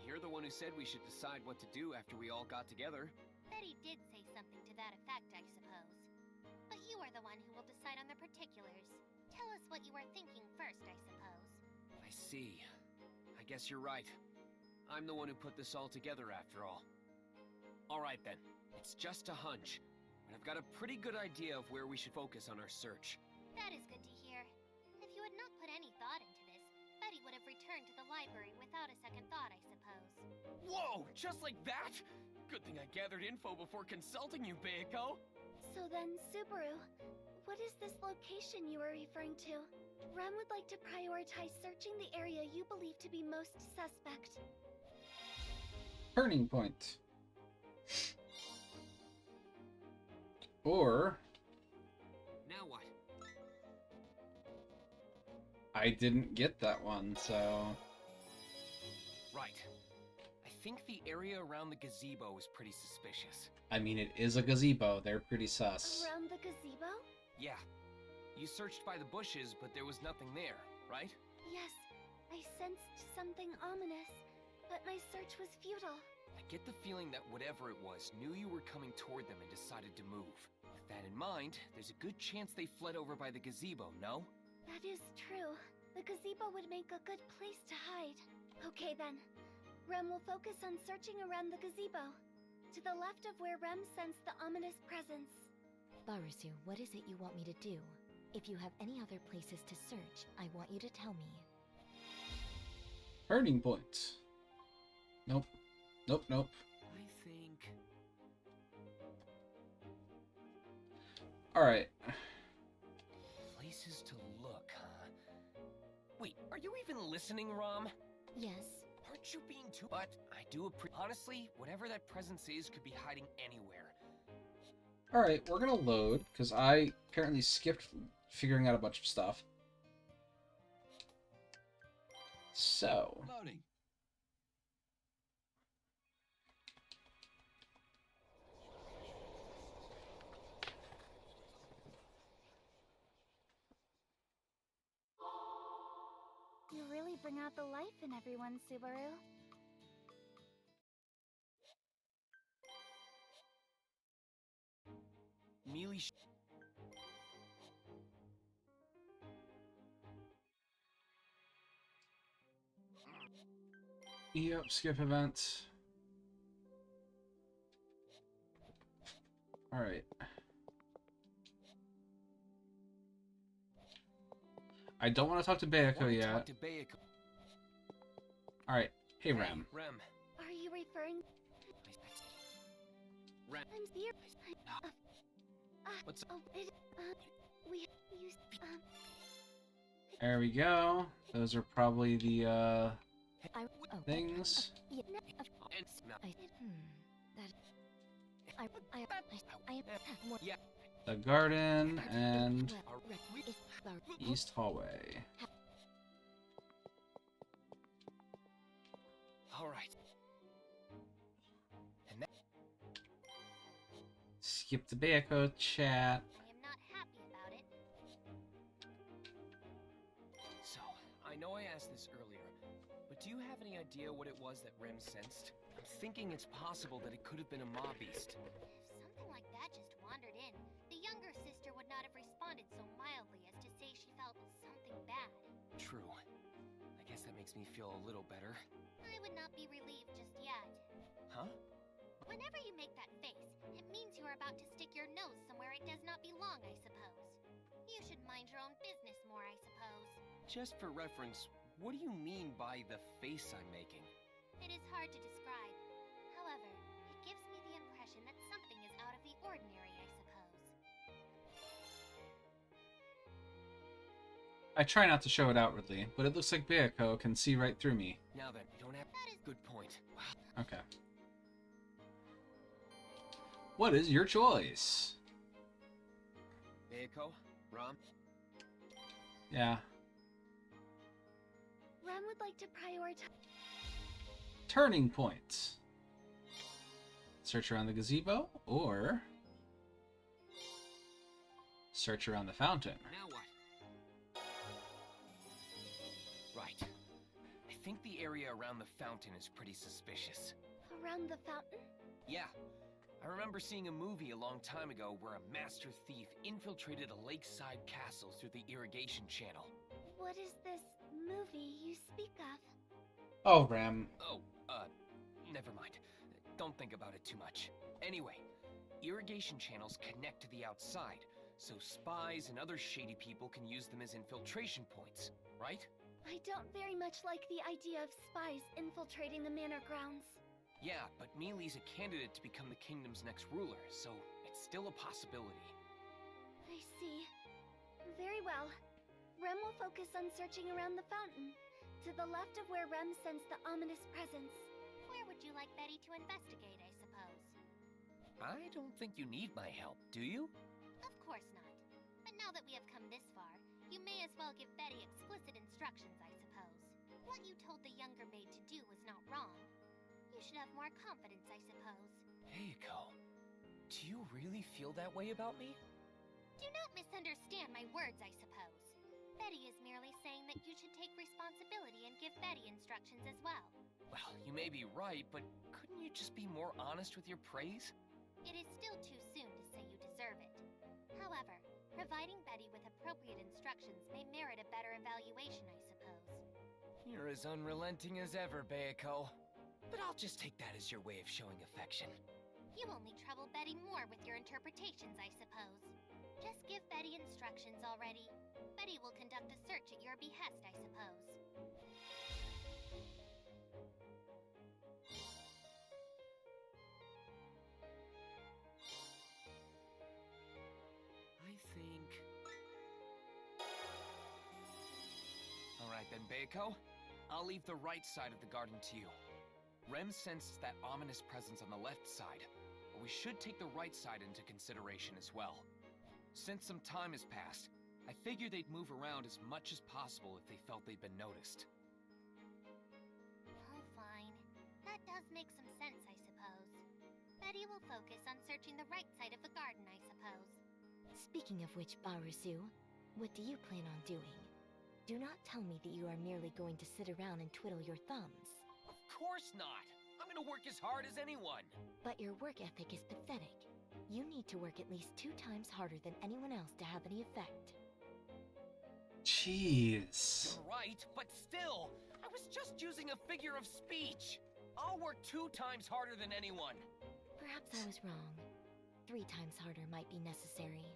You're the one who said we should decide what to do after we all got together. Betty did say something to that effect, I suppose. But you are the one who will decide on the particulars. Tell us what you are thinking first, I suppose. I see. I guess you're right. I'm the one who put this all together after all. Alright then, it's just a hunch. But I've got a pretty good idea of where we should focus on our search. That is good to hear. If you had not put any thought into this, Betty would have returned to the library without a second thought, I suppose. Whoa! Just like that? Good thing I gathered info before consulting you, Beiko! So then, Subaru, what is this location you were referring to? Rem would like to prioritize searching the area you believe to be most suspect. Turning point. Or Now what? I didn't get that one, so Right. I think the area around the gazebo is pretty suspicious. I mean, it is a gazebo. They're pretty sus. Around the gazebo? Yeah. You searched by the bushes, but there was nothing there, right? Yes, I sensed something ominous, but my search was futile. I get the feeling that whatever it was knew you were coming toward them and decided to move. With that in mind, there's a good chance they fled over by the gazebo, no? That is true. The gazebo would make a good place to hide. Okay then. Rem will focus on searching around the gazebo. To the left of where Rem sensed the ominous presence. Barusu, what is it you want me to do? If you have any other places to search, I want you to tell me. Turning point. Nope. Nope, nope. I think... Alright. Places to look, huh? Wait, are you even listening, Rom? Yes. Aren't you being too... But I do honestly, whatever that presence is could be hiding anywhere. Alright, we're gonna load, because I apparently skipped figuring out a bunch of stuff. So... Loading. You really bring out the life in everyone, Subaru. Mealy Yep, skip event. Alright. I don't want to talk to Bayako yet. Talk to Bayako. Alright. Hey, Rem. Rem. Are you referring? Rem. I'm here. What's up? Oh, we use There we go. Those are probably the, things. Yeah, Yeah. The garden and East Hallway. All right. And that... Skip the Bayako chat. I am not happy about it. So, I know I asked this earlier, but do you have any idea what it was that Rem sensed? I'm thinking it's possible that it could have been a mob beast. If something like that just wandered in, the younger sister would not have responded so mildly as to say she felt something bad. True. I guess that makes me feel a little better. I would not be relieved just yet. Huh? Whenever you make that face, it means you are about to stick your nose somewhere it does not belong, I suppose. You should mind your own business more, I suppose. Just for reference, what do you mean by the face I'm making? It is hard to describe. However, it gives me the impression that something is out of the ordinary, I suppose. I try not to show it outwardly, but it looks like Bayako can see right through me. Now then, you don't have... That is... Good point. Wow. Okay. What is your choice? Bayako? Rom? Yeah. Rem would like to prioritize... Turning point. Search around the gazebo, or... search around the fountain. Now what? Right. I think the area around the fountain is pretty suspicious. Around the fountain? Yeah. I remember seeing a movie a long time ago where a master thief infiltrated a lakeside castle through the irrigation channel. What is this movie you speak of? Oh, Rem. Oh, never mind. Don't think about it too much. Anyway, irrigation channels connect to the outside, so spies and other shady people can use them as infiltration points, right? I don't very much like the idea of spies infiltrating the manor grounds. Yeah, but Mealy's a candidate to become the kingdom's next ruler, so it's still a possibility. I see. Very well. Rem will focus on searching around the fountain, to the left of where Rem sensed the ominous presence. Where would you like Betty to investigate, I suppose? I don't think you need my help, do you? Of course not. But now that we have come this far, you may as well give Betty explicit instructions, I suppose. What you told the younger maid to do was not wrong. You should have more confidence, I suppose. Bayako, do you really feel that way about me? Do not misunderstand my words, I suppose. Betty is merely saying that you should take responsibility and give Betty instructions as well. Well, you may be right, but couldn't you just be more honest with your praise? It is still too soon to say you deserve it. However, providing Betty with appropriate instructions may merit a better evaluation, I suppose. You're as unrelenting as ever, Bayako. But I'll just take that as your way of showing affection. You only trouble Betty more with your interpretations, I suppose. Just give Betty instructions already. Betty will conduct a search at your behest, I suppose. I think... Alright then, Beiko. I'll leave the right side of the garden to you. Rem sensed that ominous presence on the left side, but we should take the right side into consideration as well. Since some time has passed, I figured they'd move around as much as possible if they felt they'd been noticed. Oh, fine. That does make some sense, I suppose. Betty will focus on searching the right side of the garden, I suppose. Speaking of which, Barusu, what do you plan on doing? Do not tell me that you are merely going to sit around and twiddle your thumbs. Of course not! I'm gonna work as hard as anyone! But your work ethic is pathetic. You need to work at least 2 times harder than anyone else to have any effect. Jeez. You're right, but still! I was just using a figure of speech! I'll work 2 times harder than anyone! Perhaps I was wrong. 3 times harder might be necessary.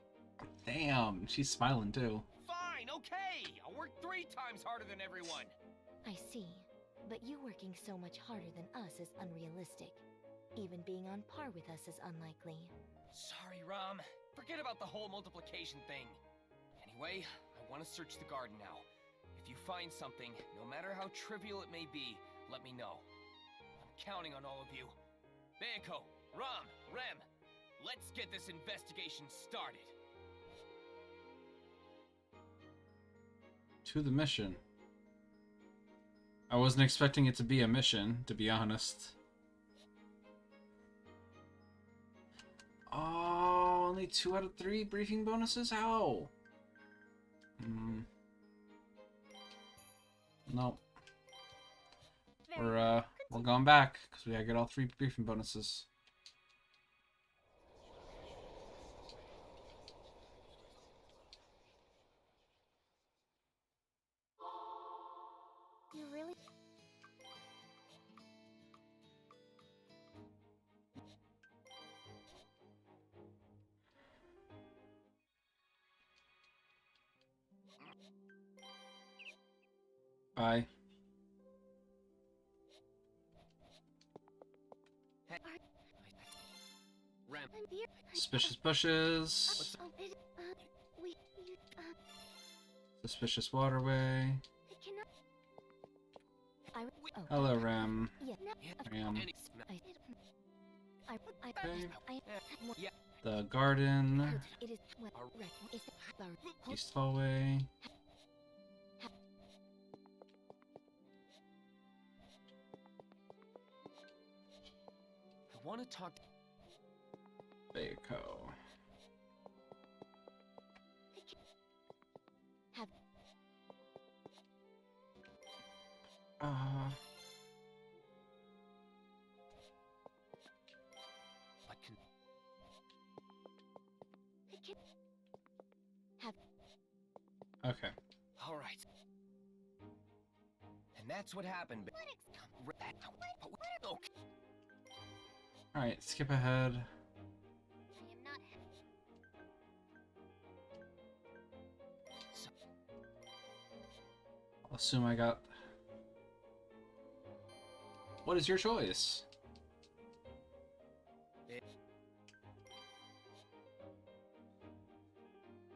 Damn, she's smiling too. Fine, okay! I'll work 3 times harder than everyone! I see. But you working so much harder than us is unrealistic. Even being on par with us is unlikely. Sorry, Rom. Forget about the whole multiplication thing. Anyway, I want to search the garden now. If you find something, no matter how trivial it may be, let me know. I'm counting on all of you. Beiko, Rom, Rem, let's get this investigation started. To the mission. I wasn't expecting it to be a mission, to be honest. Oh, only 2 out of 3 briefing bonuses? How? Nope. We're going back, because we gotta get all 3 briefing bonuses. You really... Bye. Rem, I'm here. Suspicious bushes. Oh, Suspicious waterway. I cannot... Oh, Hello, Rem. yeah. Ram. Okay. Yeah. The garden. It is well, is East hallway. I want to talk... Beiko. Have... But can... Have... Okay. All right. And that's what happened. Okay. Alright, skip ahead. I am not... So, I'll assume I got... What is your choice?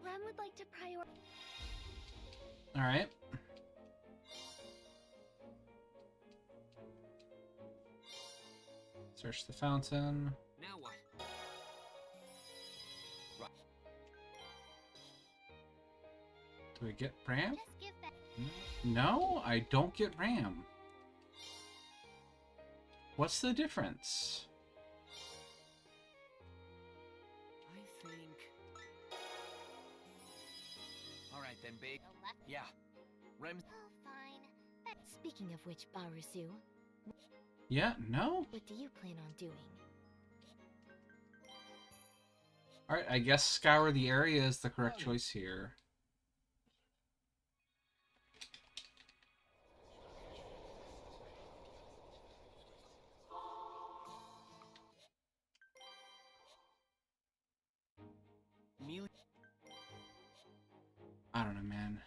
Rem would like to Alright. Search the fountain. now what? Right. Do we get Ram? Just give that... No, I don't get Ram. What's the difference? I think... All right then, big. The left... Yeah. Rem... Oh, fine. Speaking of which, Barusu, Yeah, no? what do you plan on doing? Alright, I guess scour the area is the correct choice here. I don't know, man.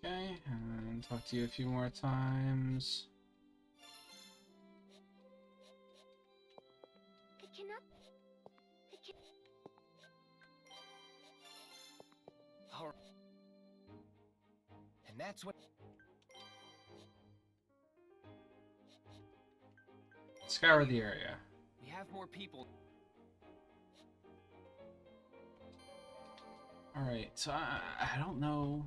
Okay, and talk to you a few more times. I cannot. I can. Alright. And that's what... Scour the area. We have more people. Alright, so I don't know.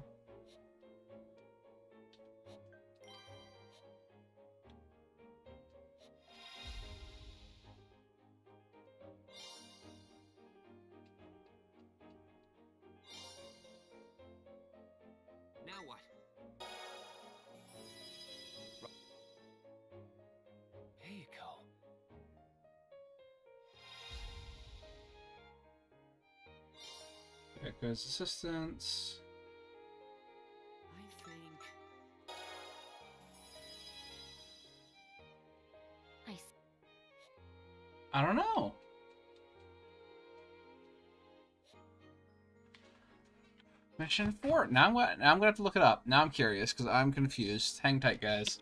Now what? There you go. There goes assistance. I think... I don't know. Mission 4. Now I'm gonna have to look it up. Now I'm curious because I'm confused. Hang tight, guys.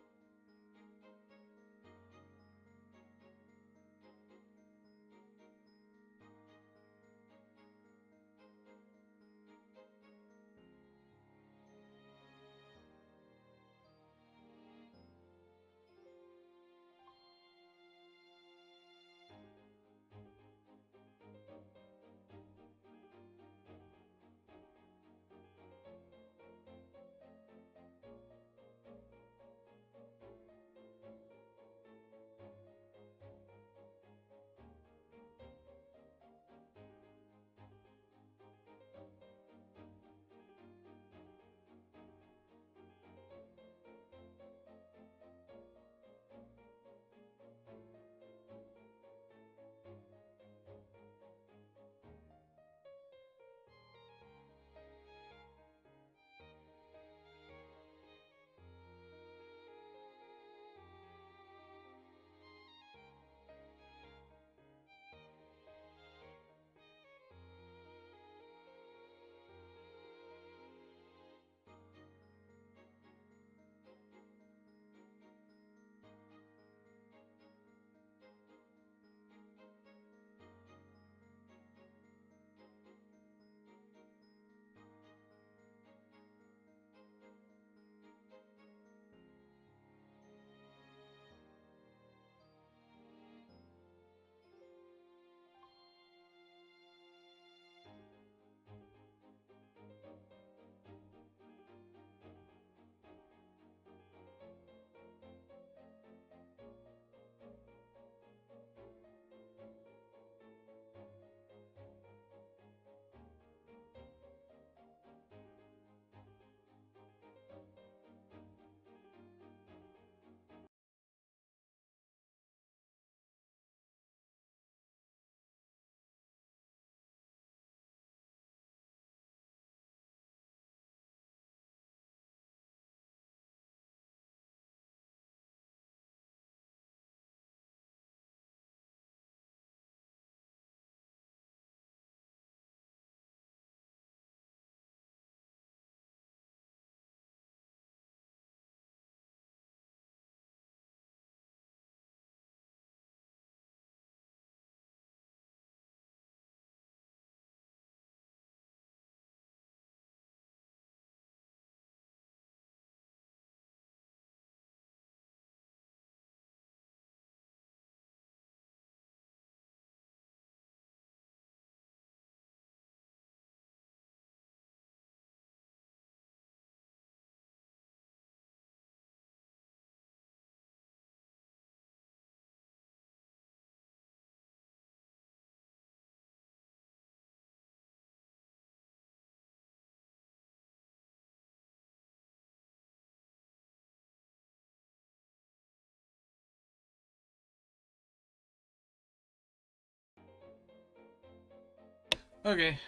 Okay,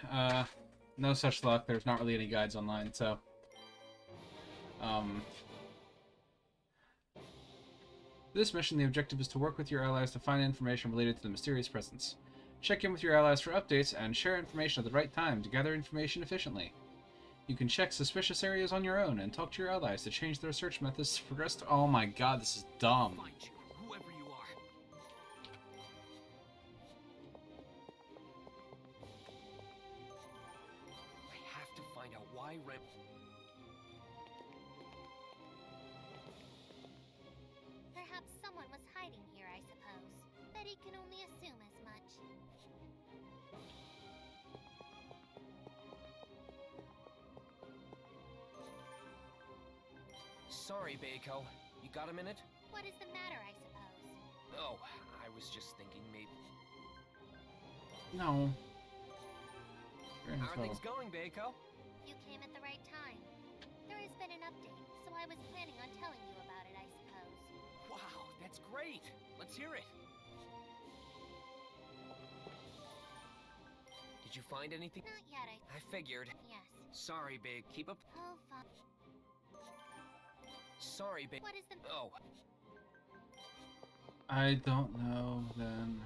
no such luck. There's not really any guides online, so... This mission, the objective is to work with your allies to find information related to the mysterious presence. Check in with your allies for updates, and share information at the right time to gather information efficiently. You can check suspicious areas on your own, and talk to your allies to change their search methods to progress to... Oh my god, this is dumb. Find you, whoever you are. I have to find out why Rem... Perhaps someone was hiding here, I suppose. Betty can only assume as much. Sorry, Beiko. You got a minute? What is the matter, I suppose? Oh, I was just thinking maybe... No. How are things going, Beiko? You came at the right time. There has been an update, so I was planning on telling you about it, I suppose. Wow, that's great. Let's hear it. Did you find anything? Not yet, I figured. Yes. Sorry, babe. Keep up. Oh, fuck. Sorry, babe. What is the... Oh, I don't know, then.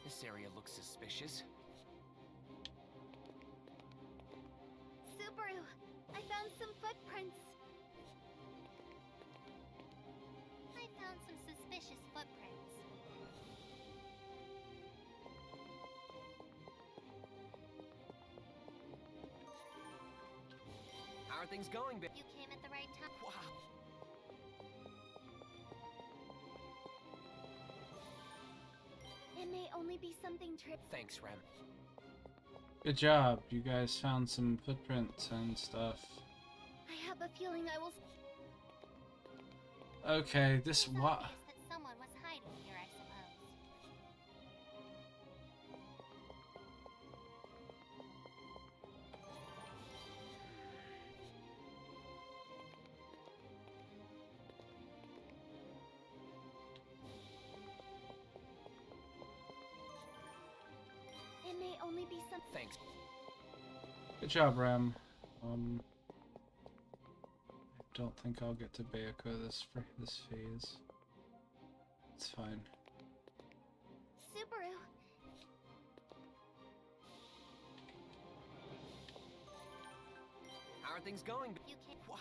this area looks suspicious. Subaru! I found some footprints! I found some suspicious footprints. How are things going, babe? You came at the right time. Wow. It may only be something Thanks, Rem. Good job. You guys found some footprints and stuff. I have a feeling I will... Okay, this It's what? obvious that someone was hiding here, I suppose. It may only be some... Thanks. Good job, Rem. I don't think I'll get to Bayako this phase. It's fine. Subaru! How are things going? You came... Wow.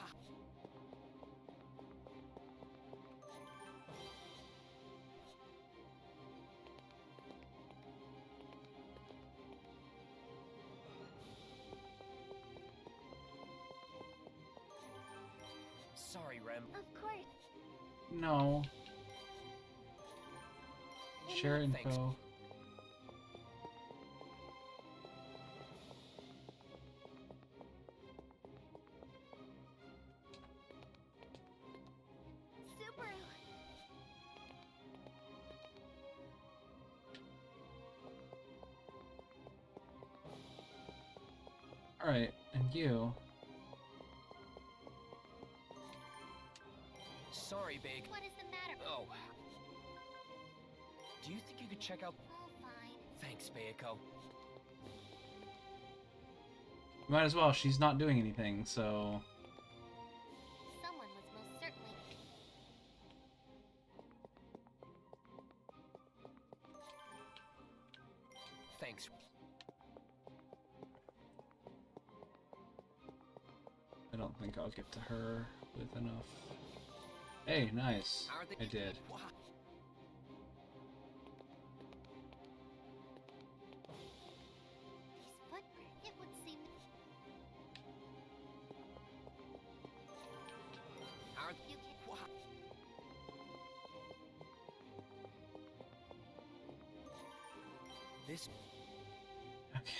Sorry, Rem. Of course. No. Share Thanks. info. Subaru! Alright, and you. Sorry, babe. What is the matter? Oh. Do you think you could check out... Oh, fine. Thanks, Bayako. Might as well, she's not doing anything, so... Someone was most certainly... Thanks. I don't think I'll get to her with enough. Hey, nice. How are they... I did. Wow. These footprints, it would seem... How are... You can... Wow. This... Okay.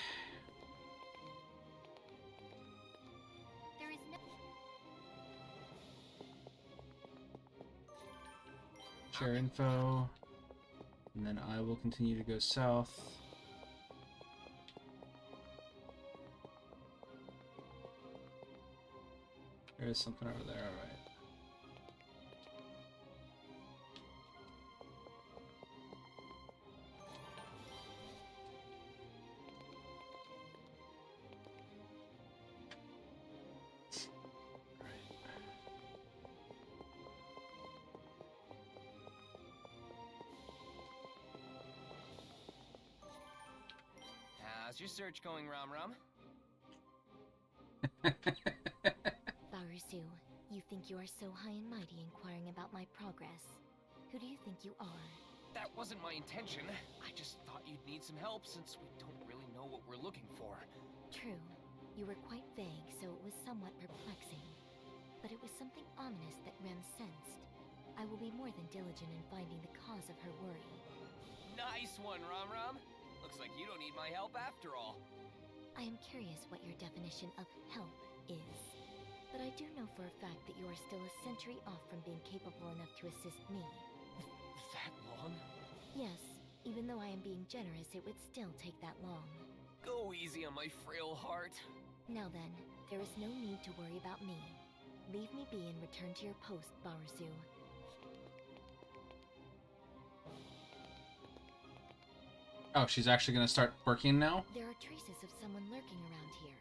There is no... Share info. And then I will continue to go south. There is something over there, alright. How's your search going, Rom Rom? Barusu, you think you are so high and mighty inquiring about my progress. Who do you think you are? That wasn't my intention. I just thought you'd need some help since we don't really know what we're looking for. True. You were quite vague, so it was somewhat perplexing. But it was something ominous that Rem sensed. I will be more than diligent in finding the cause of her worry. Nice one, Rom Rom. Looks like you don't need my help after all. I am curious what your definition of help is. But I do know for a fact that you are still a century off from being capable enough to assist me. That long? Yes, even though I am being generous, it would still take that long. Go easy on my frail heart. Now then, there is no need to worry about me. Leave me be and return to your post, Barusu. Oh, she's actually gonna start working now? There are traces of someone lurking around here.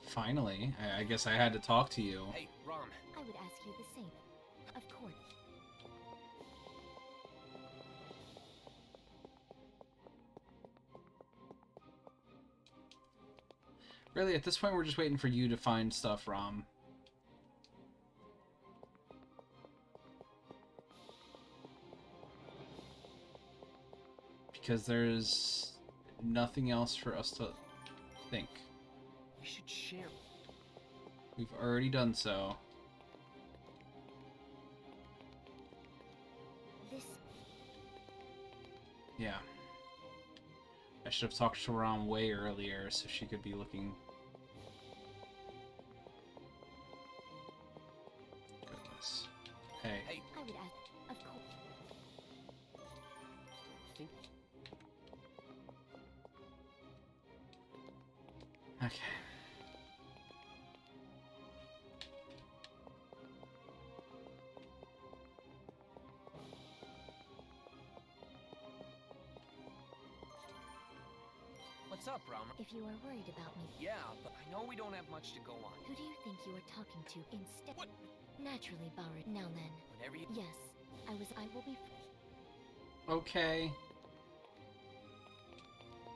Finally. I guess I had to talk to you. Hey, Rom. I would ask you the same. Of course. Really, at this point, we're just waiting for you to find stuff, Rom. Because there's nothing else for us to think. We should share. We've already done so. This... Yeah. I should have talked to Rom way earlier so she could be looking. Goodness. Hey. Hey, I would ask... Of course. Okay. what's up, Rom? If you are worried about me, Yeah, but I know we don't have much to go on. who do you think you are talking to instead? What? Naturally, Baru. Now then. Whenever you... Yes, I will be... Okay.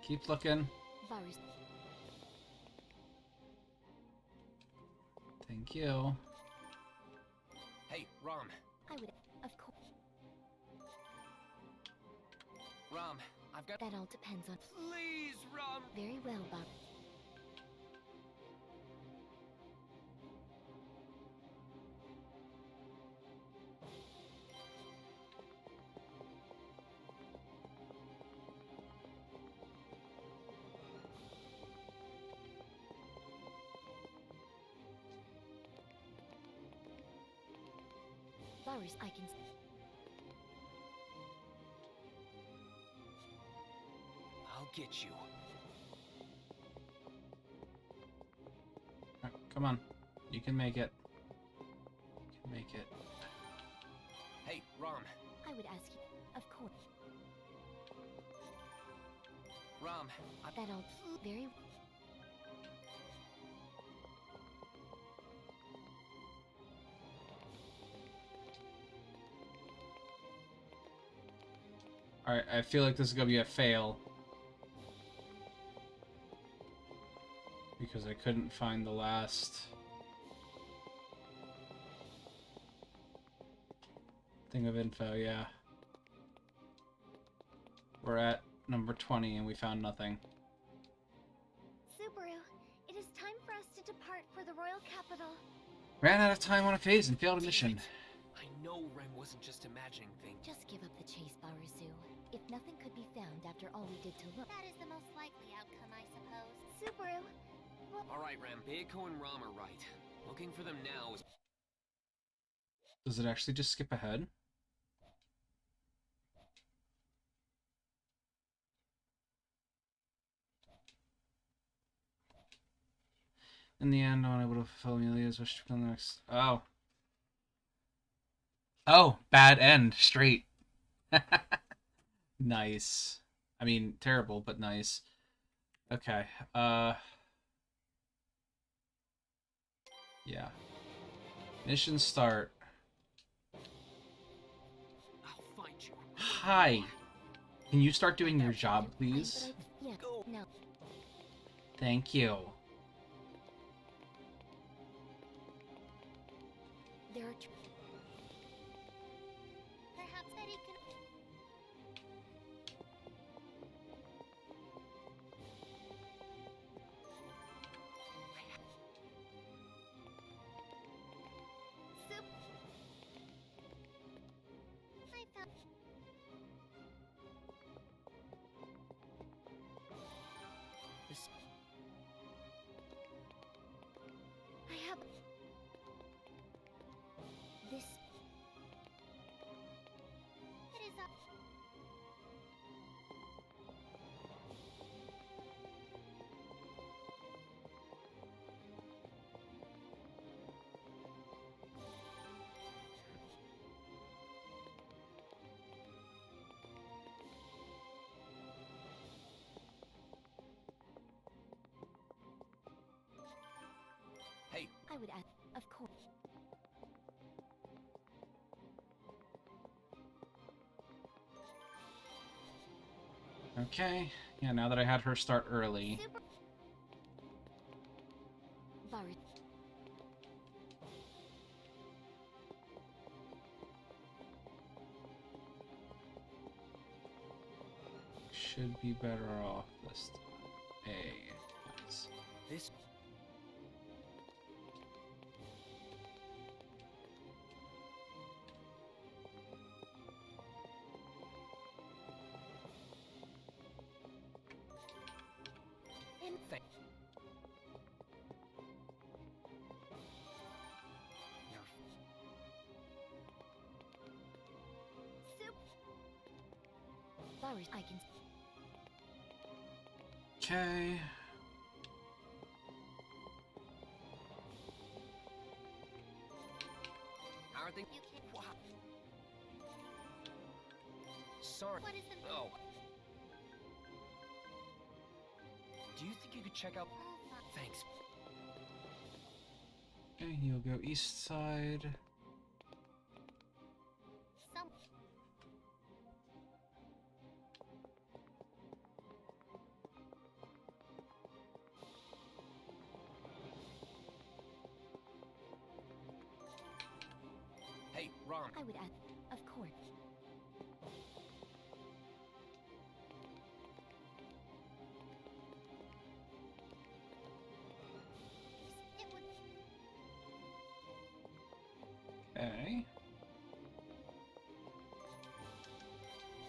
Keep looking. Baru... Thank you. Hey, Rom. I would... Of course. Rom, I've got... That all depends on... Please, Rom! Very well, Baru. Barus, I can... I'll get you. Come on. You can make it. You can make it. Hey, Rom. I would ask you... Of course. Rom, That all... Very... Alright, I feel like this is gonna be a fail. Because I couldn't find the last thing of info, yeah. We're at number 20 and we found nothing. Subaru, it is time for us to depart for the royal capital. Ran out of time on a phase and failed a mission. I know Rem wasn't just imagining things. Just give up the chase, Barusu. If nothing could be found after all we did to look... That is the most likely outcome, I suppose. Subaru, Alright, Rem. Beiko and Rom are right. Looking for them now is... Does it actually just skip ahead? In the end, I want to fulfill Amelia's wish to become the next... Oh. Oh, bad end. Straight. Nice. I mean, terrible, but nice. Okay. Yeah. Mission start. Hi. Can you start doing your job, please? Yeah, no. Thank you. There are Perhaps Eddie can. Soup. I found. This I have. this. It is up. hey, I would add, of course. Okay. Yeah, now that I had her start early. Super. Baru. Should be better off this time. Hey. Nice. this In. thing. You're Soup. Baru, I can. Okay. how are things? You can. Wow. Sorry. What is the. Oh. Do you think you could check out? Oh, fuck. Thanks. Okay, you'll go east side. Some. Hey, Rom. I would add, of course. It would. Okay.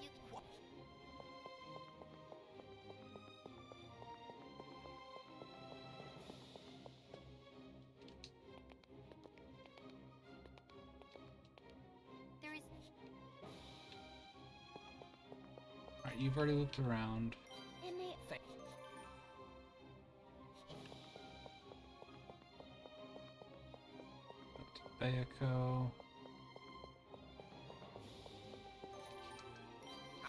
You. There is. Alright, you've already looked around. It may. Thank. Up to Bayako.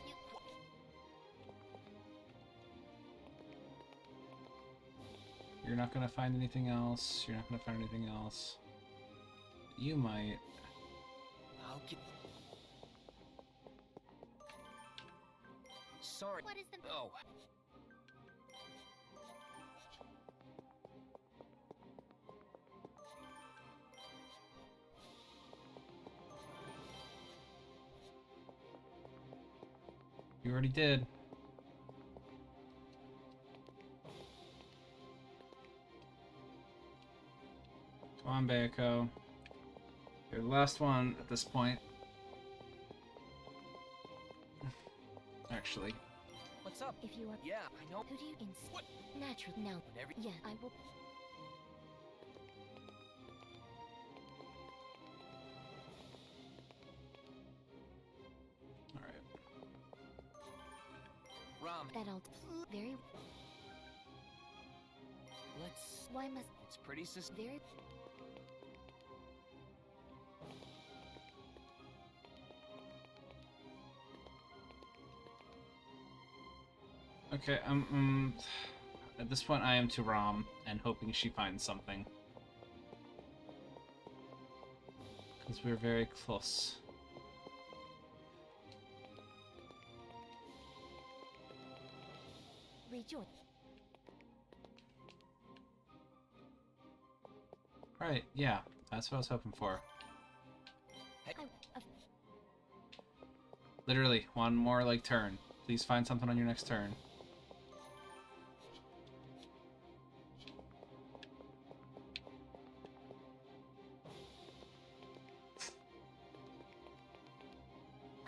You. You're not gonna find anything else. You're not gonna find anything else. You might. I'll get. Sorry. What is the. Oh. You already did. Come on, Bayako. You're the last one at this point. Actually. What's up? If you are. Yeah, I know. Who do you ins? What? Natural. Now. Whenever. Yeah, I will. Alright. Rom. That I'll. Very. Let's. Why must. It's pretty sus. Very. Okay, at this point I am to Rom and hoping she finds something. Because we're very close. join. Right, yeah, that's what I was hoping for. Literally, one more, like, turn. Please find something on your next turn.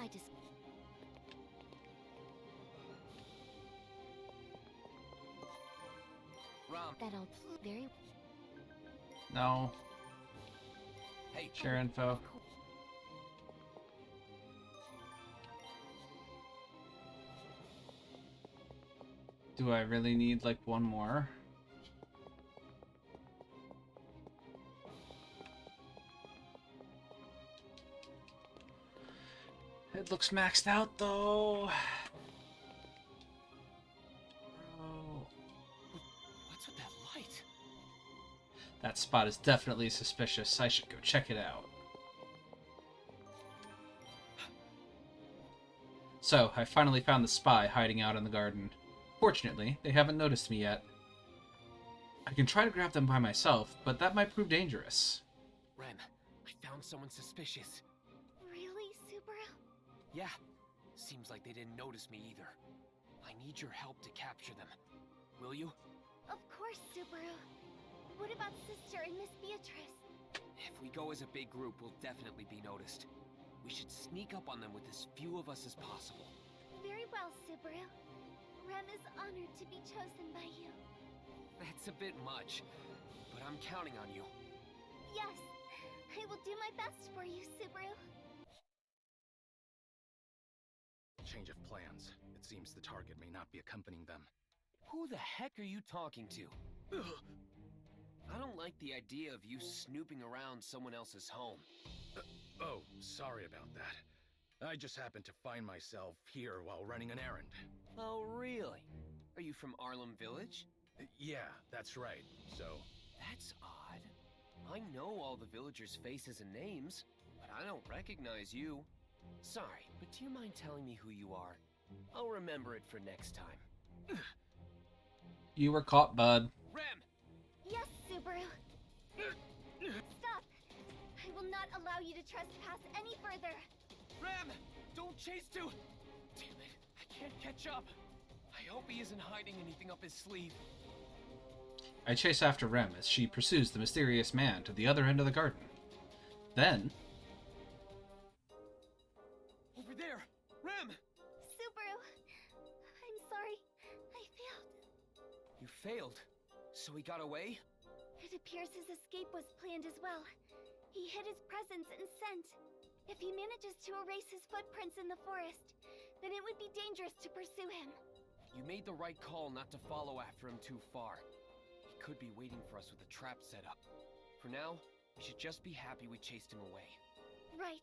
I just... Rom, That'll very... No. hey, Share info. Do I really need, like, one more? It looks maxed out, though. Oh. what's with that light? That spot is definitely suspicious. I should go check it out. So, I finally found the spy hiding out in the garden. Fortunately, they haven't noticed me yet. I can try to grab them by myself, but that might prove dangerous. Rem, I found someone suspicious. Really, Subaru? Yeah, seems like they didn't notice me either. I need your help to capture them. Will you? Of course, Subaru. What about Sister and Miss Beatrice? If we go as a big group, we'll definitely be noticed. We should sneak up on them with as few of us as possible. Very well, Subaru. Rem is honored to be chosen by you. That's a bit much, but I'm counting on you. Yes, I will do my best for you, Subaru. Change of plans. It seems the target may not be accompanying them. Who the heck are you talking to? Ugh. I don't like the idea of you snooping around someone else's home. Oh, sorry about that. I just happened to find myself here while running an errand. Oh, really? Are you from Arlem Village? Yeah, that's right. So, That's odd. I know all the villagers' faces and names, but I don't recognize you. Sorry, but do you mind telling me who you are? I'll remember it for next time. You were caught, bud. Rem! Yes, Subaru. Stop! I will not allow you to trespass any further. Rem! Don't chase too... Damn it, I can't catch up. I hope he isn't hiding anything up his sleeve. I chase after Rem as she pursues the mysterious man to the other end of the garden. Then... Over there! Rem! Subaru, I'm sorry. I failed. You failed. So he got away? It appears his escape was planned as well. He hid his presence and scent. If he manages to erase his footprints in the forest, then it would be dangerous to pursue him. You made the right call not to follow after him too far. He could be waiting for us with a trap set up. For now, we should just be happy we chased him away. Right.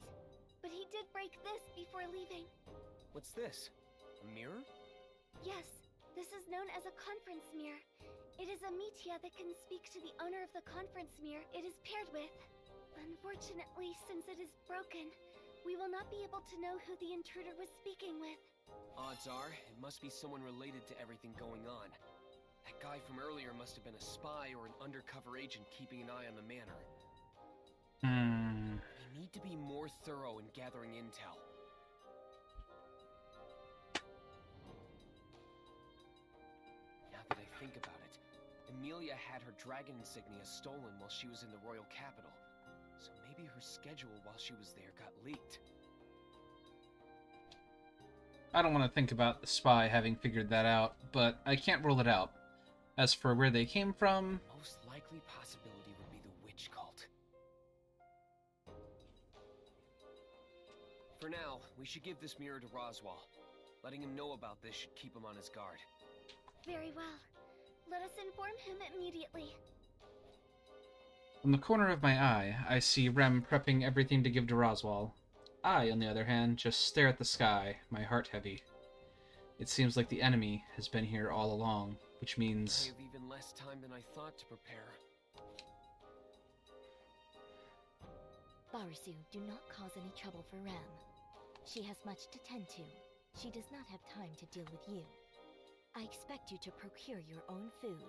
But he did break this before leaving. What's this? A mirror? Yes, this is known as a conference mirror. It is a metia that can speak to the owner of the conference mirror it is paired with. Unfortunately, since it is broken, we will not be able to know who the intruder was speaking with. Odds are, it must be someone related to everything going on. That guy from earlier must have been a spy or an undercover agent keeping an eye on the manor. We need to be more thorough in gathering intel. Now that I think about it, Emilia had her dragon insignia stolen while she was in the royal capital. So maybe her schedule while she was there got leaked. I don't want to think about the spy having figured that out, but I can't rule it out. As for where they came from... Most likely possibility would be the witch cult. For now, we should give this mirror to Roswell. Letting him know about this should keep him on his guard. Very well. Let us inform him immediately. From the corner of my eye, I see Rem prepping everything to give to Roswell. I, on the other hand, just stare at the sky, my heart heavy. It seems like the enemy has been here all along, which means... I have even less time than I thought to prepare. Barusu, do not cause any trouble for Ram. She has much to tend to. She does not have time to deal with you. I expect you to procure your own food.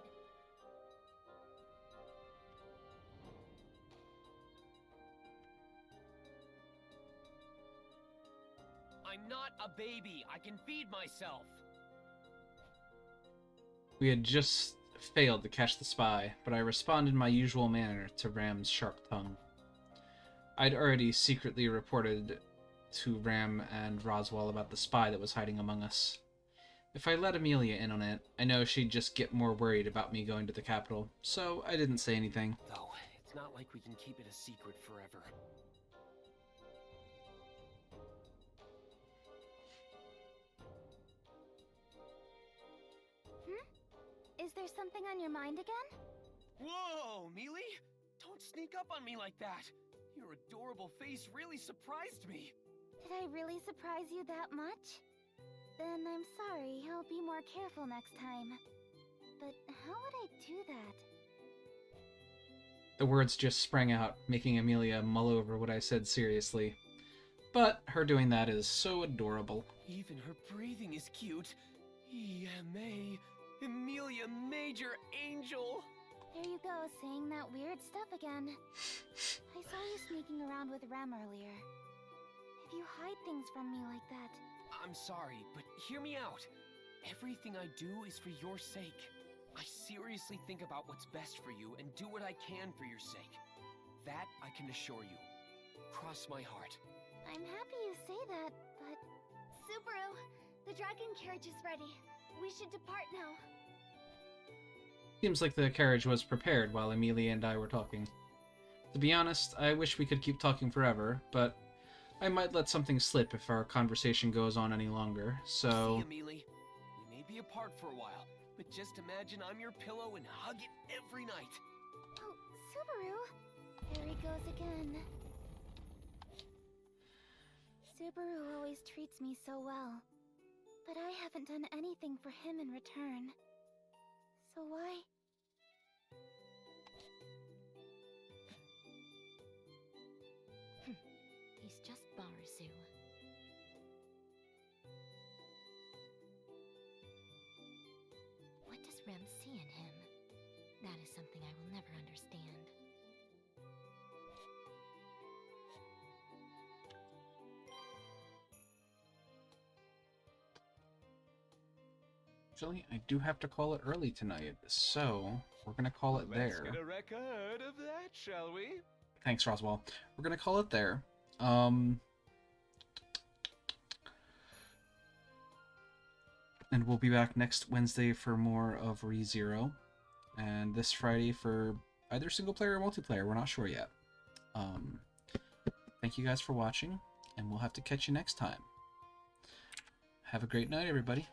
I'm not a baby. I can feed myself. We had just failed to catch the spy, but I responded in my usual manner to Ram's sharp tongue. I'd already secretly reported to Ram and Roswell about the spy that was hiding among us. If I let Amelia in on it, I know she'd just get more worried about me going to the capital, so I didn't say anything. Though, it's not like we can keep it a secret forever. Is there something on your mind again? Whoa, Mealy! Don't sneak up on me like that! Your adorable face really surprised me! Did I really surprise you that much? Then I'm sorry, I'll be more careful next time. But how would I do that? The words just sprang out, making Amelia mull over what I said seriously. But her doing that is so adorable. Even her breathing is cute. E-M-A, Amelia Major Angel! There you go, saying that weird stuff again. I saw you sneaking around with Rem earlier. If you hide things from me like that... I'm sorry, but hear me out. Everything I do is for your sake. I seriously think about what's best for you and do what I can for your sake. That I can assure you. Cross my heart. I'm happy you say that, but... Subaru, the dragon carriage is ready. We should depart now. Seems like the carriage was prepared while Amelia and I were talking. To be honest, I wish we could keep talking forever, but I might let something slip if our conversation goes on any longer, so... See, Amelie, we may be apart for a while, but just imagine I'm your pillow and hug it every night. Oh, Subaru! There he goes again. Subaru always treats me so well, but I haven't done anything for him in return. So why? He's just Barasu. What does Rem see in him? That is something I will never understand. Actually, I do have to call it early tonight, so we're gonna call it there. Let's get a record of that, shall we? Thanks, Roswell. We're gonna call it there. And we'll be back next Wednesday for more of ReZero, and this Friday for either single player or multiplayer. We're not sure yet. Thank you guys for watching, and we'll have to catch you next time. Have a great night, everybody.